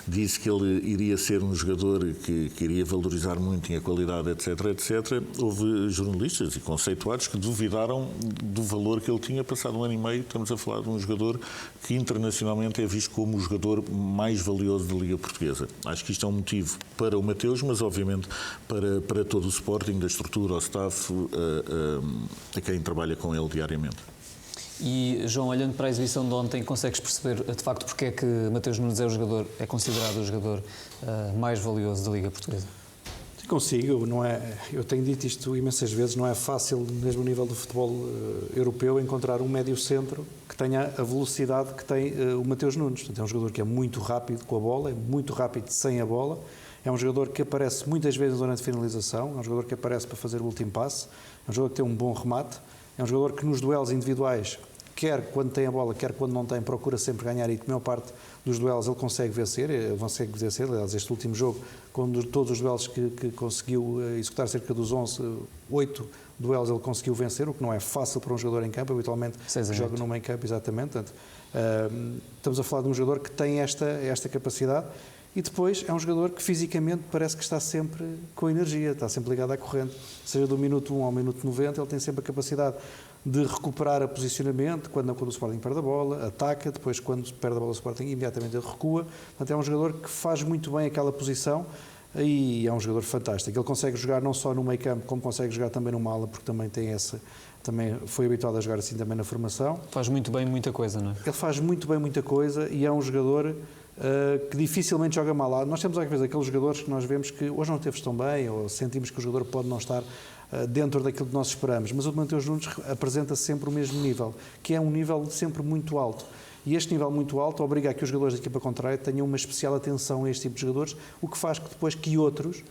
disse que ele iria ser um jogador que iria valorizar muito a qualidade, etc., houve jornalistas e conceituados que duvidaram do valor que ele tinha. Passado 1 ano e meio, estamos a falar de um jogador que internacionalmente é visto como o jogador mais valioso da Liga Portuguesa. Acho que isto é um motivo para o Mateus, mas obviamente para todo o Sporting, da estrutura, ao staff, a quem trabalha com ele diariamente. E, João, olhando para a exibição de ontem, consegues perceber, de facto, porque é que Mateus Nunes é considerado o jogador mais valioso da Liga Portuguesa? Sim, consigo. Não é, eu tenho dito isto imensas vezes, não é fácil, mesmo no nível do futebol europeu, encontrar um médio-centro que tenha a velocidade que tem o Mateus Nunes. Portanto, é um jogador que é muito rápido com a bola, é muito rápido sem a bola, é um jogador que aparece muitas vezes na zona de finalização, é um jogador que aparece para fazer o último passe, é um jogador que tem um bom remate, é um jogador que nos duelos individuais, quer quando tem a bola, quer quando não tem, procura sempre ganhar e a maior parte dos duelos ele consegue vencer. Aliás, este último jogo, com todos os duelos que conseguiu executar, cerca dos 8 duelos ele conseguiu vencer, o que não é fácil para um jogador em campo, habitualmente joga no meio campo, exatamente. Portanto, estamos a falar de um jogador que tem esta capacidade. E depois é um jogador que fisicamente parece que está sempre com energia, está sempre ligado à corrente. Seja do minuto 1 ao minuto 90, ele tem sempre a capacidade de recuperar o posicionamento, quando o Sporting perde a bola, ataca, depois quando perde a bola o Sporting imediatamente ele recua. Portanto, é um jogador que faz muito bem aquela posição e é um jogador fantástico. Ele consegue jogar não só no meio campo, como consegue jogar também numa ala, porque também foi habituado a jogar assim também na formação. Faz muito bem muita coisa, não é? Ele faz muito bem muita coisa e é um jogador que dificilmente joga mal. Nós temos às vezes aqueles jogadores que nós vemos que hoje não esteve tão bem ou sentimos que o jogador pode não estar dentro daquilo que nós esperamos, mas o Mateus Nunes apresenta sempre o mesmo nível, que é um nível sempre muito alto. E este nível muito alto obriga a que os jogadores da equipa contrária tenham uma especial atenção a este tipo de jogadores, o que faz que depois que outros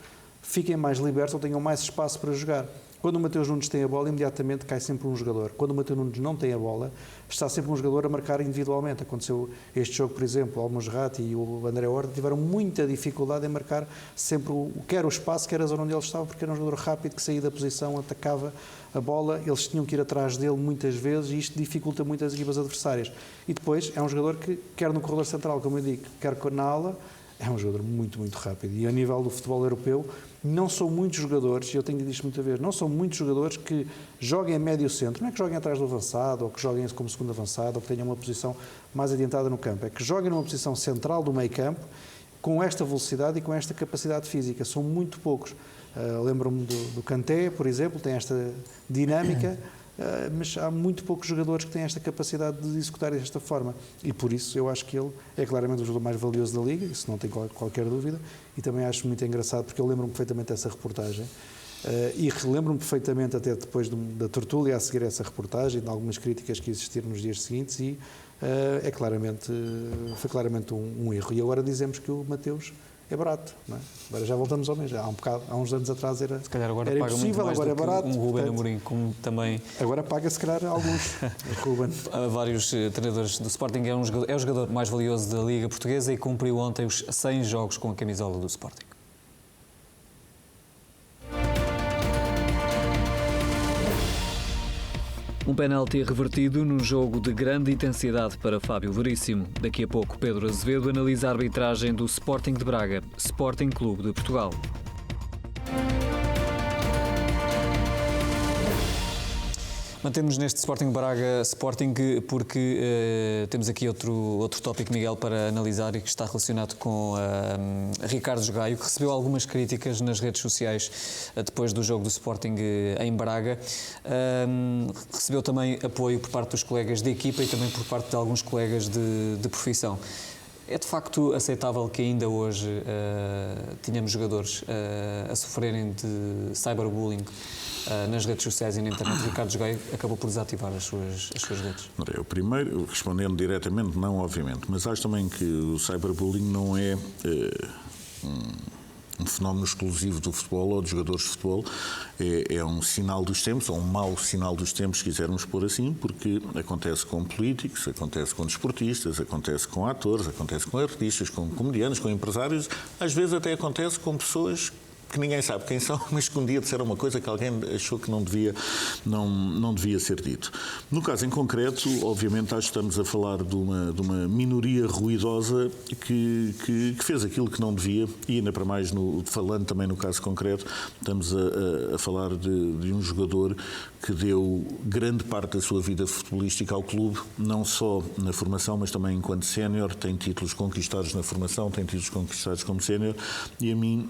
fiquem mais libertos ou tenham mais espaço para jogar. Quando o Mateus Nunes tem a bola, imediatamente cai sempre um jogador. Quando o Mateus Nunes não tem a bola, está sempre um jogador a marcar individualmente. Aconteceu este jogo, por exemplo, o Al-Musrati e o André Horta tiveram muita dificuldade em marcar sempre quer o espaço, quer a zona onde ele estava, porque era um jogador rápido que saía da posição, atacava a bola, eles tinham que ir atrás dele muitas vezes e isto dificulta muito as equipas adversárias. E depois é um jogador que, quer no corredor central, como eu digo, quer na ala, é um jogador muito, muito rápido. E a nível do futebol europeu, não são muitos jogadores, e eu tenho dito isto muitas vezes, não são muitos jogadores que joguem a médio centro, não é que joguem atrás do avançado, ou que joguem como segundo avançado, ou que tenham uma posição mais adiantada no campo, é que joguem numa posição central do meio campo, com esta velocidade e com esta capacidade física. São muito poucos. Lembro-me do Kanté, por exemplo, tem esta dinâmica, mas há muito poucos jogadores que têm esta capacidade de executar desta forma e por isso eu acho que ele é claramente o jogador mais valioso da Liga, isso não tem qualquer dúvida, e também acho muito engraçado porque eu lembro-me perfeitamente dessa reportagem e relembro-me perfeitamente até depois da tertúlia a seguir essa reportagem, de algumas críticas que existiram nos dias seguintes e foi claramente um erro. E agora dizemos que o Mateus é barato, não é? Agora já voltamos ao mesmo. Há uns anos atrás era impossível, Se calhar agora paga muito mais agora do que barato. um Ruben Amorim, como também... Agora paga se calhar alguns, Ruben. Vários treinadores do Sporting, é o jogador mais valioso da Liga Portuguesa e cumpriu ontem os 100 jogos com a camisola do Sporting. Um penalti revertido num jogo de grande intensidade para Fábio Veríssimo. Daqui a pouco, Pedro Azevedo analisa a arbitragem do Sporting de Braga, Sporting Clube de Portugal. Mantemos neste Sporting Braga Sporting porque temos aqui outro tópico, Miguel, para analisar e que está relacionado com Ricardo Gaio, que recebeu algumas críticas nas redes sociais depois do jogo do Sporting em Braga. Recebeu também apoio por parte dos colegas de equipa e também por parte de alguns colegas de profissão. É de facto aceitável que ainda hoje tenhamos jogadores a sofrerem de cyberbullying nas redes sociais e na internet? Ricardo Gaio acabou por desativar as suas redes. Eu primeiro, respondendo diretamente, não obviamente, mas acho também que o cyberbullying não é um fenómeno exclusivo do futebol ou dos jogadores de futebol, é um sinal dos tempos, ou um mau sinal dos tempos, se quisermos pôr assim, porque acontece com políticos, acontece com desportistas, acontece com atores, acontece com artistas, com comediantes, com empresários, às vezes até acontece com pessoas que ninguém sabe quem são, mas que um dia disseram uma coisa que alguém achou que não devia ser dito. No caso em concreto, obviamente, acho que estamos a falar de uma minoria ruidosa que fez aquilo que não devia, e ainda para mais, falando também no caso concreto, estamos a falar de um jogador que deu grande parte da sua vida futebolística ao clube, não só na formação, mas também enquanto sénior, tem títulos conquistados na formação, tem títulos conquistados como sénior, e a mim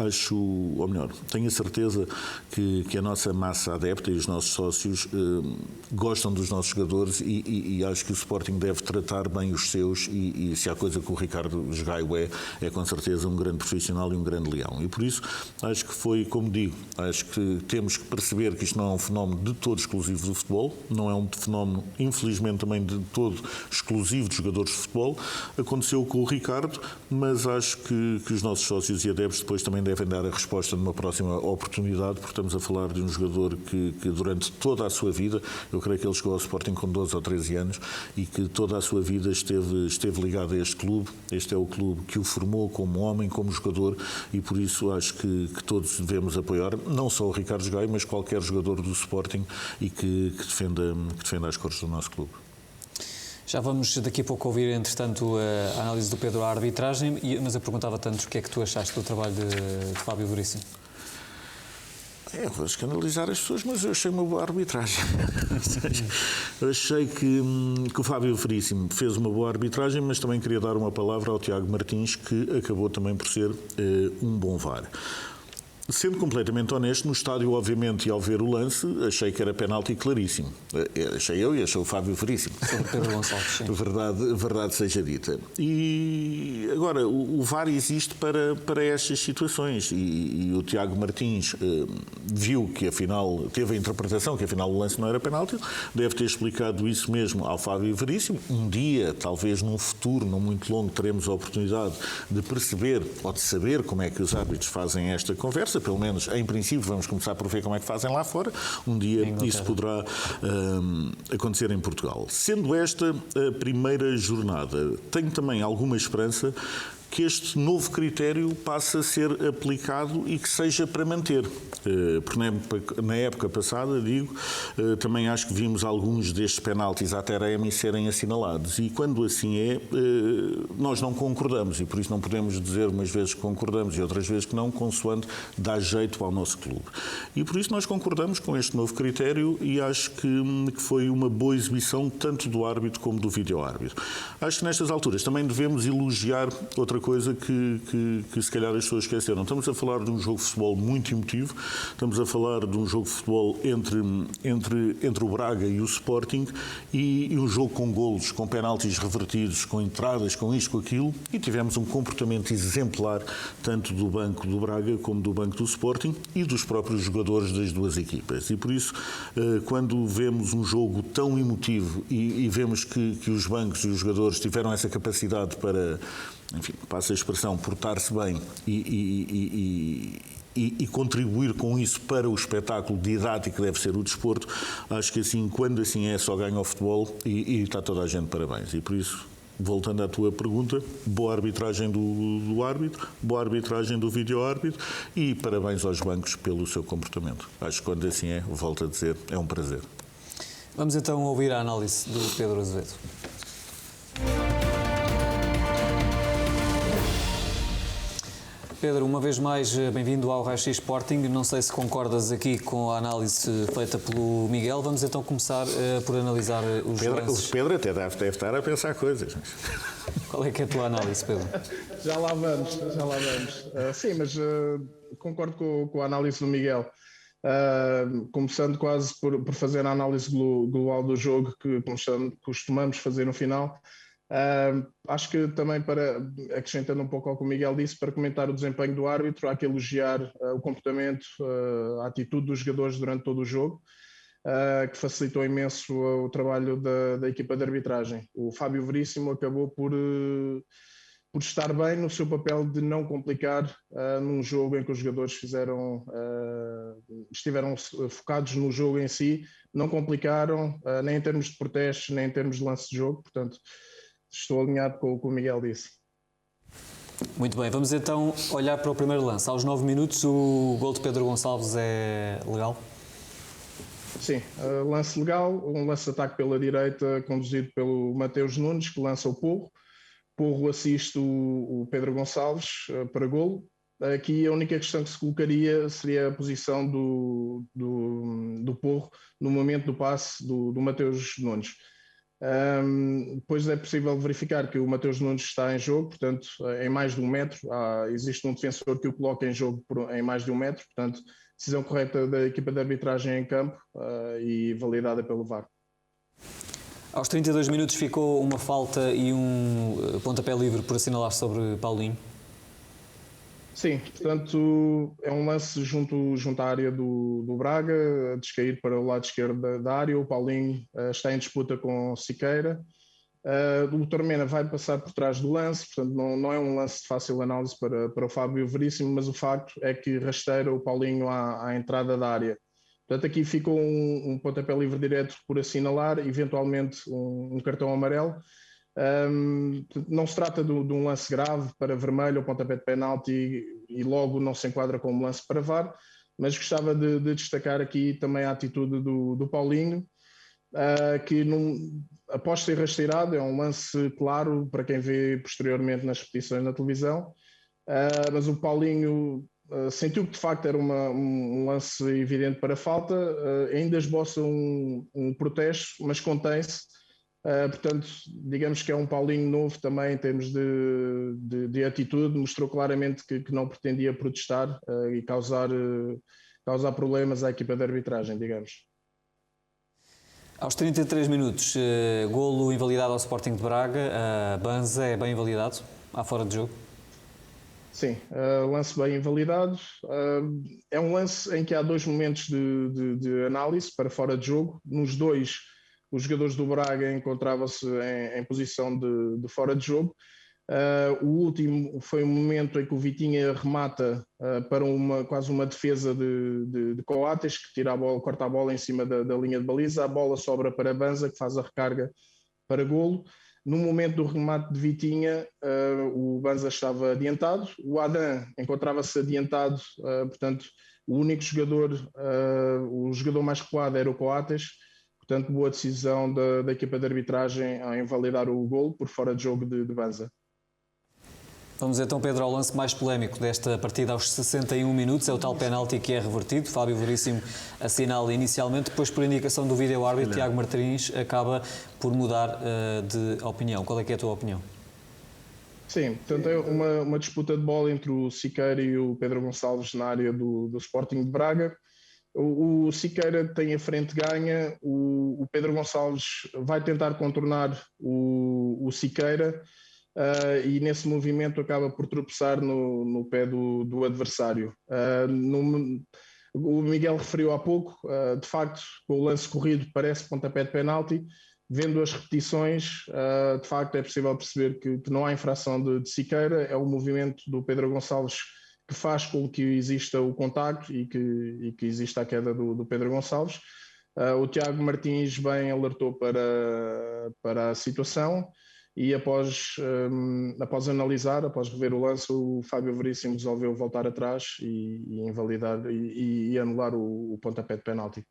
acho, ou melhor, tenho a certeza que a nossa massa adepta e os nossos sócios gostam dos nossos jogadores e acho que o Sporting deve tratar bem os seus e se há coisa que o Ricardo Gaio é com certeza um grande profissional e um grande leão. E por isso acho que foi, como digo, acho que temos que perceber que isto não é um fenómeno de todo exclusivo do futebol, não é um fenómeno, infelizmente, também de todo exclusivo dos jogadores de futebol. Aconteceu com o Ricardo, mas acho que os nossos sócios e adeptos depois também devem dar a resposta numa próxima oportunidade, porque estamos a falar de um jogador que durante toda a sua vida, eu creio que ele chegou ao Sporting com 12 ou 13 anos e que toda a sua vida esteve ligado a este clube. Este é o clube que o formou como homem, como jogador, e por isso acho que todos devemos apoiar, não só o Ricardo Gaio, mas qualquer jogador do Sporting e que defenda as cores do nosso clube. Já vamos daqui a pouco ouvir, entretanto, a análise do Pedro à arbitragem, mas eu perguntava tanto o que é que tu achaste do trabalho de Fábio Veríssimo. Vou escandalizar as pessoas, mas eu achei uma boa arbitragem. Eu achei que o Fábio Veríssimo fez uma boa arbitragem, mas também queria dar uma palavra ao Tiago Martins, que acabou também por ser um bom VAR. Sendo completamente honesto, no estádio, obviamente, e ao ver o lance, achei que era penalti claríssimo. Achei eu e achei o Fábio Veríssimo. Sobre Pedro Gonçalves, sim. Verdade seja dita. E agora, o VAR existe para estas situações e o Tiago Martins viu que afinal, teve a interpretação que afinal o lance não era penalti, deve ter explicado isso mesmo ao Fábio Veríssimo. Um dia, talvez num futuro não muito longo, teremos a oportunidade de perceber ou de saber como é que os árbitros fazem esta conversa. Pelo menos, em princípio, vamos começar por ver como é que fazem lá fora. Um dia isso poderá acontecer em Portugal. Sendo esta a primeira jornada, tenho também alguma esperança que este novo critério passe a ser aplicado e que seja para manter. Porque na época passada, também acho que vimos alguns destes penaltis à Taremi serem assinalados. E quando assim é, nós não concordamos. E por isso não podemos dizer umas vezes que concordamos e outras vezes que não, consoante dá jeito ao nosso clube. E por isso nós concordamos com este novo critério e acho que foi uma boa exibição tanto do árbitro como do vídeo-árbitro. Acho que nestas alturas também devemos elogiar outra coisa que se calhar as pessoas esqueceram. Estamos a falar de um jogo de futebol muito emotivo, estamos a falar de um jogo de futebol entre o Braga e o Sporting e um jogo com golos, com penaltis revertidos, com entradas, com isto, com aquilo, e tivemos um comportamento exemplar tanto do banco do Braga como do banco do Sporting e dos próprios jogadores das duas equipas. E por isso, quando vemos um jogo tão emotivo e vemos que os bancos e os jogadores tiveram essa capacidade para, enfim, passa a expressão, portar-se bem e contribuir com isso para o espetáculo didático que deve ser o desporto, acho que assim, quando assim é, só ganha o futebol e está toda a gente de parabéns. E por isso, voltando à tua pergunta, boa arbitragem do árbitro, boa arbitragem do vídeo-árbitro e parabéns aos bancos pelo seu comportamento. Acho que quando assim é, volto a dizer, é um prazer. Vamos então ouvir a análise do Pedro Azevedo. Pedro, uma vez mais, bem-vindo ao Raio-X Sporting. Não sei se concordas aqui com a análise feita pelo Miguel. Vamos então começar por analisar os lances. O Pedro até deve estar a pensar coisas. Qual é que é a tua análise, Pedro? Já lá vamos. Sim, mas concordo com a análise do Miguel. Começando quase por fazer a análise global do jogo que costumamos fazer no final. Acho que também, para acrescentando um pouco ao que o Miguel disse, para comentar o desempenho do árbitro, há que elogiar o comportamento, a atitude dos jogadores durante todo o jogo, que facilitou imenso o trabalho da equipa de arbitragem. O Fábio Veríssimo acabou por estar bem no seu papel de não complicar num jogo em que os jogadores estiveram focados no jogo em si, não complicaram nem em termos de protestos, nem em termos de lance de jogo, portanto estou alinhado com o que o Miguel disse. Muito bem, vamos então olhar para o primeiro lance. Aos 9 minutos, o gol de Pedro Gonçalves é legal? Sim, lance legal, um lance-ataque pela direita conduzido pelo Mateus Nunes, que lança o Porro. Porro assiste o Pedro Gonçalves para golo. Aqui a única questão que se colocaria seria a posição do Porro no momento do passe do Mateus Nunes. Depois é possível verificar que o Mateus Nunes está em jogo, portanto, em mais de 1 metro. Existe um defensor que o coloca em jogo em mais de 1 metro, portanto, decisão correta da equipa de arbitragem em campo e validada pelo VAR. Aos 32 minutos ficou uma falta e um pontapé livre por assinalar sobre Paulinho. Sim, portanto, é um lance junto à área do Braga, a descair para o lado esquerdo da área. O Paulinho está em disputa com Siqueira. O Tormena vai passar por trás do lance, portanto, não é um lance de fácil análise para o Fábio Veríssimo, mas o facto é que rasteira o Paulinho à entrada da área. Portanto, aqui ficou um pontapé livre direto por assinalar, eventualmente um cartão amarelo. Não se trata de um lance grave para vermelho ou pontapé de penalti e logo não se enquadra como lance para VAR, mas gostava de destacar aqui também a atitude do Paulinho, que após ser rasteirado, é um lance claro para quem vê posteriormente nas repetições na televisão, mas o Paulinho sentiu que de facto era um lance evidente para falta, ainda esboça um protesto, mas contém-se. Portanto, digamos que é um Paulinho novo também em termos de atitude, mostrou claramente que não pretendia protestar e causar problemas à equipa de arbitragem, digamos. Aos 33 minutos, golo invalidado ao Sporting de Braga, Banza é bem invalidado, à fora de jogo? Sim, lance bem invalidado. É um lance em que há 2 momentos de análise para fora de jogo. Nos 2, os jogadores do Braga encontravam-se em posição de fora de jogo. O último foi um momento em que o Vitinha remata para quase uma defesa de Coates, que tira a bola, corta a bola em cima da linha de baliza. A bola sobra para Banza, que faz a recarga para golo. No momento do remate de Vitinha, o Banza estava adiantado, o Adam encontrava-se adiantado, portanto, o único jogador, o jogador mais recuado era o Coates, portanto, boa decisão da equipa de arbitragem a invalidar o golo por fora de jogo de Banza. Vamos então, Pedro, ao lance mais polémico desta partida aos 61 minutos, é o tal penalti que é revertido. Fábio Veríssimo assinala inicialmente, depois por indicação do vídeo-árbitro, Tiago Martins acaba por mudar de opinião. Qual é que é a tua opinião? Sim, portanto é uma disputa de bola entre o Siqueira e o Pedro Gonçalves na área do Sporting de Braga. O Siqueira tem a frente ganha, o Pedro Gonçalves vai tentar contornar o Siqueira, e nesse movimento acaba por tropeçar no pé do adversário. O Miguel referiu há pouco, de facto, com o lance corrido parece pontapé de penalti. Vendo as repetições, de facto é possível perceber que não há infração de Siqueira, é o movimento do Pedro Gonçalves que faz com que exista o contacto e que exista a queda do Pedro Gonçalves. O Tiago Martins bem alertou para a situação. E após analisar, após rever o lance, o Fábio Veríssimo resolveu voltar atrás e invalidar e anular o pontapé de penalti.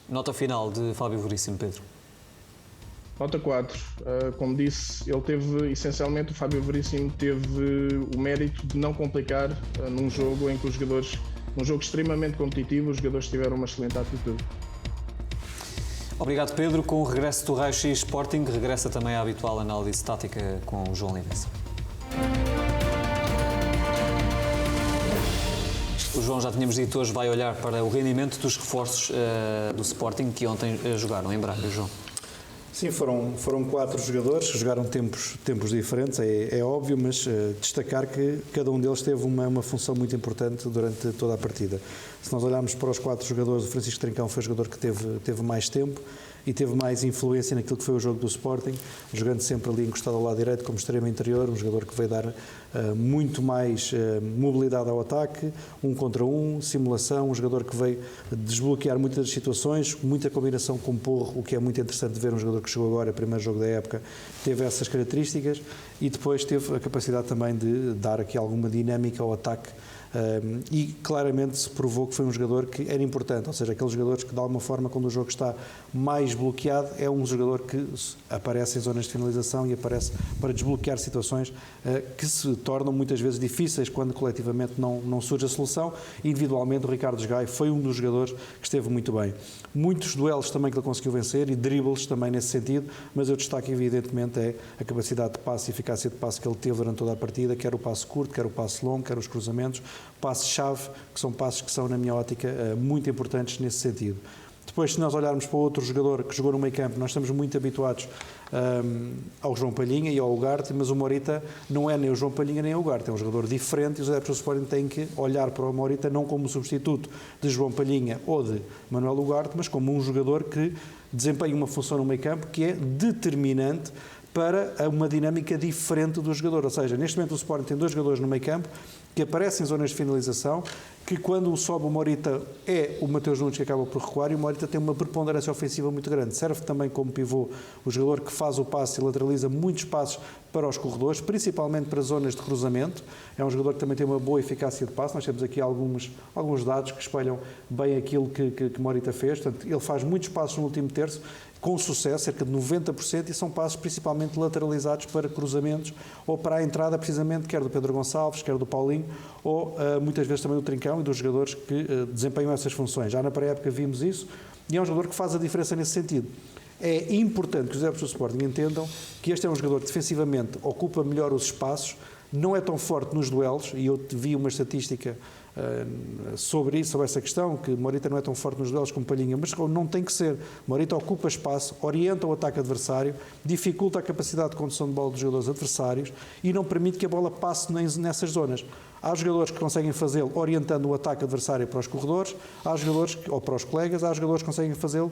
Nota final de Fábio Veríssimo, Pedro. Nota 4. Como disse, essencialmente o Fábio Veríssimo teve o mérito de não complicar num jogo em que num jogo extremamente competitivo, os jogadores tiveram uma excelente atitude. Obrigado, Pedro. Com o regresso do Raio-X Sporting, regressa também a habitual análise tática com o João Livença. O João, já tínhamos dito, hoje vai olhar para o rendimento dos reforços do Sporting que ontem jogaram em Braga, João. Sim, foram 4 jogadores que jogaram tempos diferentes, é óbvio, mas destacar que cada um deles teve uma função muito importante durante toda a partida. Se nós olharmos para os 4 jogadores, o Francisco Trincão foi o jogador que teve mais tempo e teve mais influência naquilo que foi o jogo do Sporting, jogando sempre ali encostado ao lado direito como extremo interior, um jogador que veio dar muito mais mobilidade ao ataque, 1 contra 1, simulação, um jogador que veio desbloquear muitas das situações, muita combinação com o Porro, o que é muito interessante de ver um jogador que chegou agora, primeiro jogo da época, teve essas características e depois teve a capacidade também de dar aqui alguma dinâmica ao ataque. E claramente se provou que foi um jogador que era importante, ou seja, aqueles jogadores que de alguma forma quando o jogo está mais bloqueado é um jogador que aparece em zonas de finalização e aparece para desbloquear situações que se tornam muitas vezes difíceis quando coletivamente não surge a solução. Individualmente o Ricardo Gaio foi um dos jogadores que esteve muito bem. Muitos duelos também que ele conseguiu vencer e dribles também nesse sentido, mas eu destaco evidentemente a capacidade de passe e eficácia de passe que ele teve durante toda a partida, quer o passe curto, quer o passe longo, quer os cruzamentos, passes-chave, que são passes que são, na minha ótica, muito importantes nesse sentido. Depois, se nós olharmos para outro jogador que jogou no meio campo, nós estamos muito habituados ao João Palhinha e ao Ugarte, mas o Morita não é nem o João Palhinha nem o Ugarte, é um jogador diferente e os adeptos do Sporting têm que olhar para o Morita não como substituto de João Palhinha ou de Manuel Ugarte, mas como um jogador que desempenha uma função no meio campo que é determinante para uma dinâmica diferente do jogador. Ou seja, neste momento o Sporting tem 2 jogadores no meio campo que aparecem em zonas de finalização, que quando sobe o Morita é o Mateus Nunes que acaba por recuar, e o Morita tem uma preponderância ofensiva muito grande. Serve também como pivô, o jogador que faz o passe e lateraliza muitos passos para os corredores, principalmente para zonas de cruzamento. É um jogador que também tem uma boa eficácia de passe. Nós temos aqui alguns dados que espelham bem aquilo que Morita fez. Portanto, ele faz muitos passos no último terço, com sucesso, cerca de 90%, e são passos principalmente lateralizados para cruzamentos ou para a entrada, precisamente, quer do Pedro Gonçalves, quer do Paulinho, ou muitas vezes também do Trincão e dos jogadores que desempenham essas funções. Já na pré-época vimos isso, e é um jogador que faz a diferença nesse sentido. É importante que os adeptos do Sporting entendam que este é um jogador que defensivamente ocupa melhor os espaços, não é tão forte nos duelos, e eu vi uma estatística sobre essa questão, que Morita não é tão forte nos duelos como Palhinha, mas não tem que ser. Morita ocupa espaço, orienta o ataque adversário, dificulta a capacidade de condução de bola dos jogadores adversários e não permite que a bola passe nessas zonas. Há jogadores que conseguem fazê-lo orientando o ataque adversário para os corredores, há jogadores, ou para os colegas, há jogadores que conseguem fazê-lo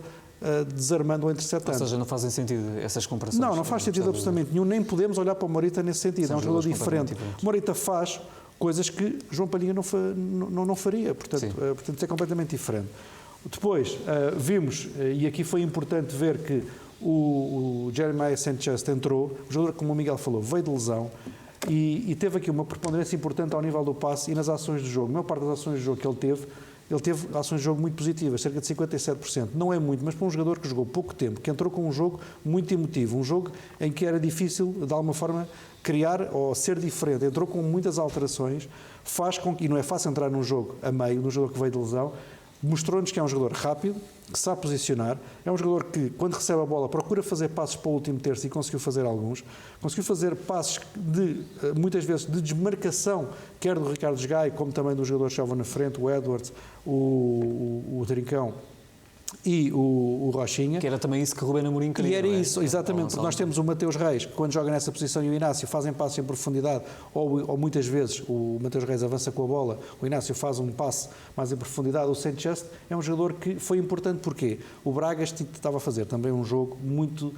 desarmando ou interceptando. Ou seja, não fazem sentido essas comparações? Não faz sentido absolutamente nenhum, nem podemos olhar para o Morita nesse sentido. É um jogador diferente. Morita faz coisas que João Palhinha não faria, portanto é completamente diferente. Depois, vimos, e aqui foi importante ver que o Jeremiah Saint-Just entrou, o jogador, como o Miguel falou, veio de lesão, e teve aqui uma preponderância importante ao nível do passe e nas ações de jogo. A maior parte das ações de jogo que ele teve ações de jogo muito positivas, cerca de 57%. Não é muito, mas para um jogador que jogou pouco tempo, que entrou com um jogo muito emotivo, um jogo em que era difícil, de alguma forma, criar ou ser diferente, entrou com muitas alterações, faz com que, e não é fácil entrar num jogo a meio, num jogador que veio de lesão, mostrou-nos que é um jogador rápido, que sabe posicionar, é um jogador que, quando recebe a bola, procura fazer passos para o último terço, e conseguiu fazer alguns, conseguiu fazer passos muitas vezes de desmarcação, quer do Ricardo Gai, como também dos jogadores que estavam na frente, o Edwards, o Trincão e o Rochinha. Que era também isso que o Ruben Amorim queria. E era isso, exatamente, porque nós temos o Mateus Reis, que quando joga nessa posição, e o Inácio fazem passos em profundidade, ou muitas vezes o Mateus Reis avança com a bola, o Inácio faz um passe mais em profundidade. O Saint-Just é um jogador que foi importante porque o Bragas estava a fazer também um jogo muito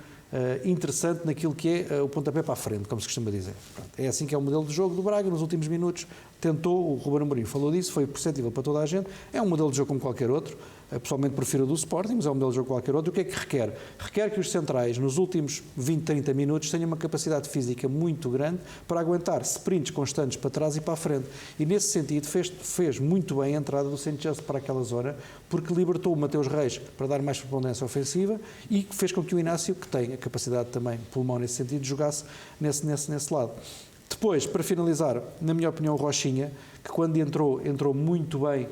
interessante naquilo que é o pontapé para a frente, como se costuma dizer. Pronto, é assim que é o modelo de jogo do Braga. Nos últimos minutos tentou, o Ruben Amorim falou disso, foi perceptível para toda a gente. É um modelo de jogo como qualquer outro. Pessoalmente prefiro o do Sporting, mas é um modelo de jogo qualquer outro. E o que é que requer? Requer que os centrais, nos últimos 20, 30 minutos, tenham uma capacidade física muito grande para aguentar sprints constantes para trás e para a frente. E, nesse sentido, fez muito bem a entrada do Saint-Just para aquela zona, porque libertou o Mateus Reis para dar mais preponderância ofensiva e fez com que o Inácio, que tem a capacidade também, pulmão nesse sentido, jogasse nesse lado. Depois, para finalizar, na minha opinião, o Rochinha, que quando entrou muito bem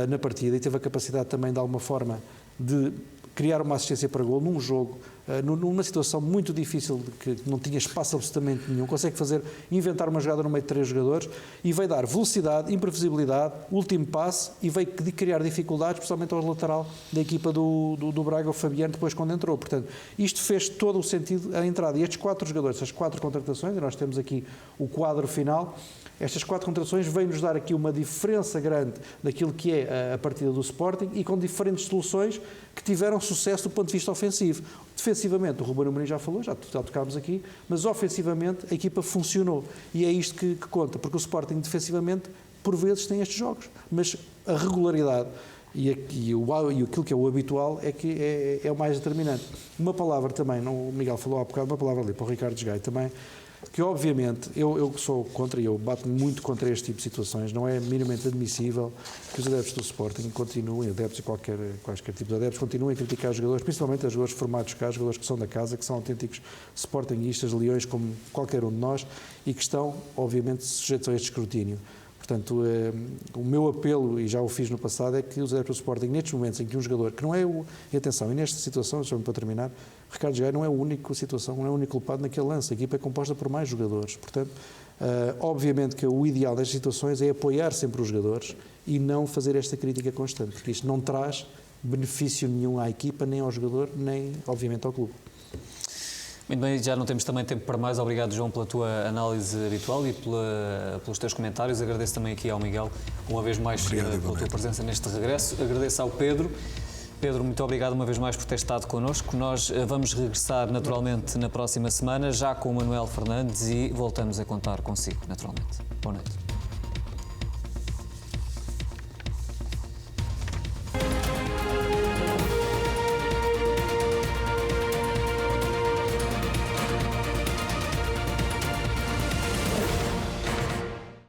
na partida e teve a capacidade também, de alguma forma, de criar uma assistência para gol num jogo, numa situação muito difícil, que não tinha espaço absolutamente nenhum, consegue inventar uma jogada no meio de 3 jogadores e veio dar velocidade, imprevisibilidade, último passe, e veio criar dificuldades, especialmente ao lateral da equipa do Braga, o Fabiano, depois quando entrou. Portanto, isto fez todo o sentido a entrada. E estes 4 jogadores, estas 4 contratações, e nós temos aqui o quadro final, estas 4 contratações vêm-nos dar aqui uma diferença grande daquilo que é a partida do Sporting, e com diferentes soluções que tiveram sucesso do ponto de vista ofensivo. Defensivamente, o Ruben Amorim já falou, já tocámos aqui, mas ofensivamente a equipa funcionou, e é isto que conta, porque o Sporting defensivamente por vezes tem estes jogos, mas a regularidade e aquilo que é o habitual é que é o mais determinante. Uma palavra também, o Miguel falou há bocado, uma palavra ali para o Ricardo Gai também, que obviamente eu sou contra, e eu bato muito contra este tipo de situações. Não é minimamente admissível que os adeptos do Sporting continuem, adeptos e quaisquer tipo de adeptos, continuem a criticar os jogadores, principalmente os jogadores formados cá, os jogadores que são da casa, que são autênticos sportinguistas, leões como qualquer um de nós, e que estão obviamente sujeitos a este escrutínio. Portanto, o meu apelo, e já o fiz no passado, é que os adeptos do Sporting, nestes momentos em que um jogador, que não é e atenção, e nesta situação, só para terminar, Ricardo Gai não é a única situação, não é o único culpado naquele lance. A equipa é composta por mais jogadores. Portanto, obviamente que o ideal nestas situações é apoiar sempre os jogadores e não fazer esta crítica constante, porque isto não traz benefício nenhum à equipa, nem ao jogador, nem, obviamente, ao clube. Muito bem, já não temos também tempo para mais. Obrigado, João, pela tua análise habitual e pelos teus comentários. Agradeço também aqui ao Miguel, uma vez mais, pela tua presença neste regresso. Agradeço ao Pedro. Pedro, muito obrigado uma vez mais por ter estado connosco. Nós vamos regressar naturalmente na próxima semana, já com o Manuel Fernandes, e voltamos a contar consigo, naturalmente. Boa noite.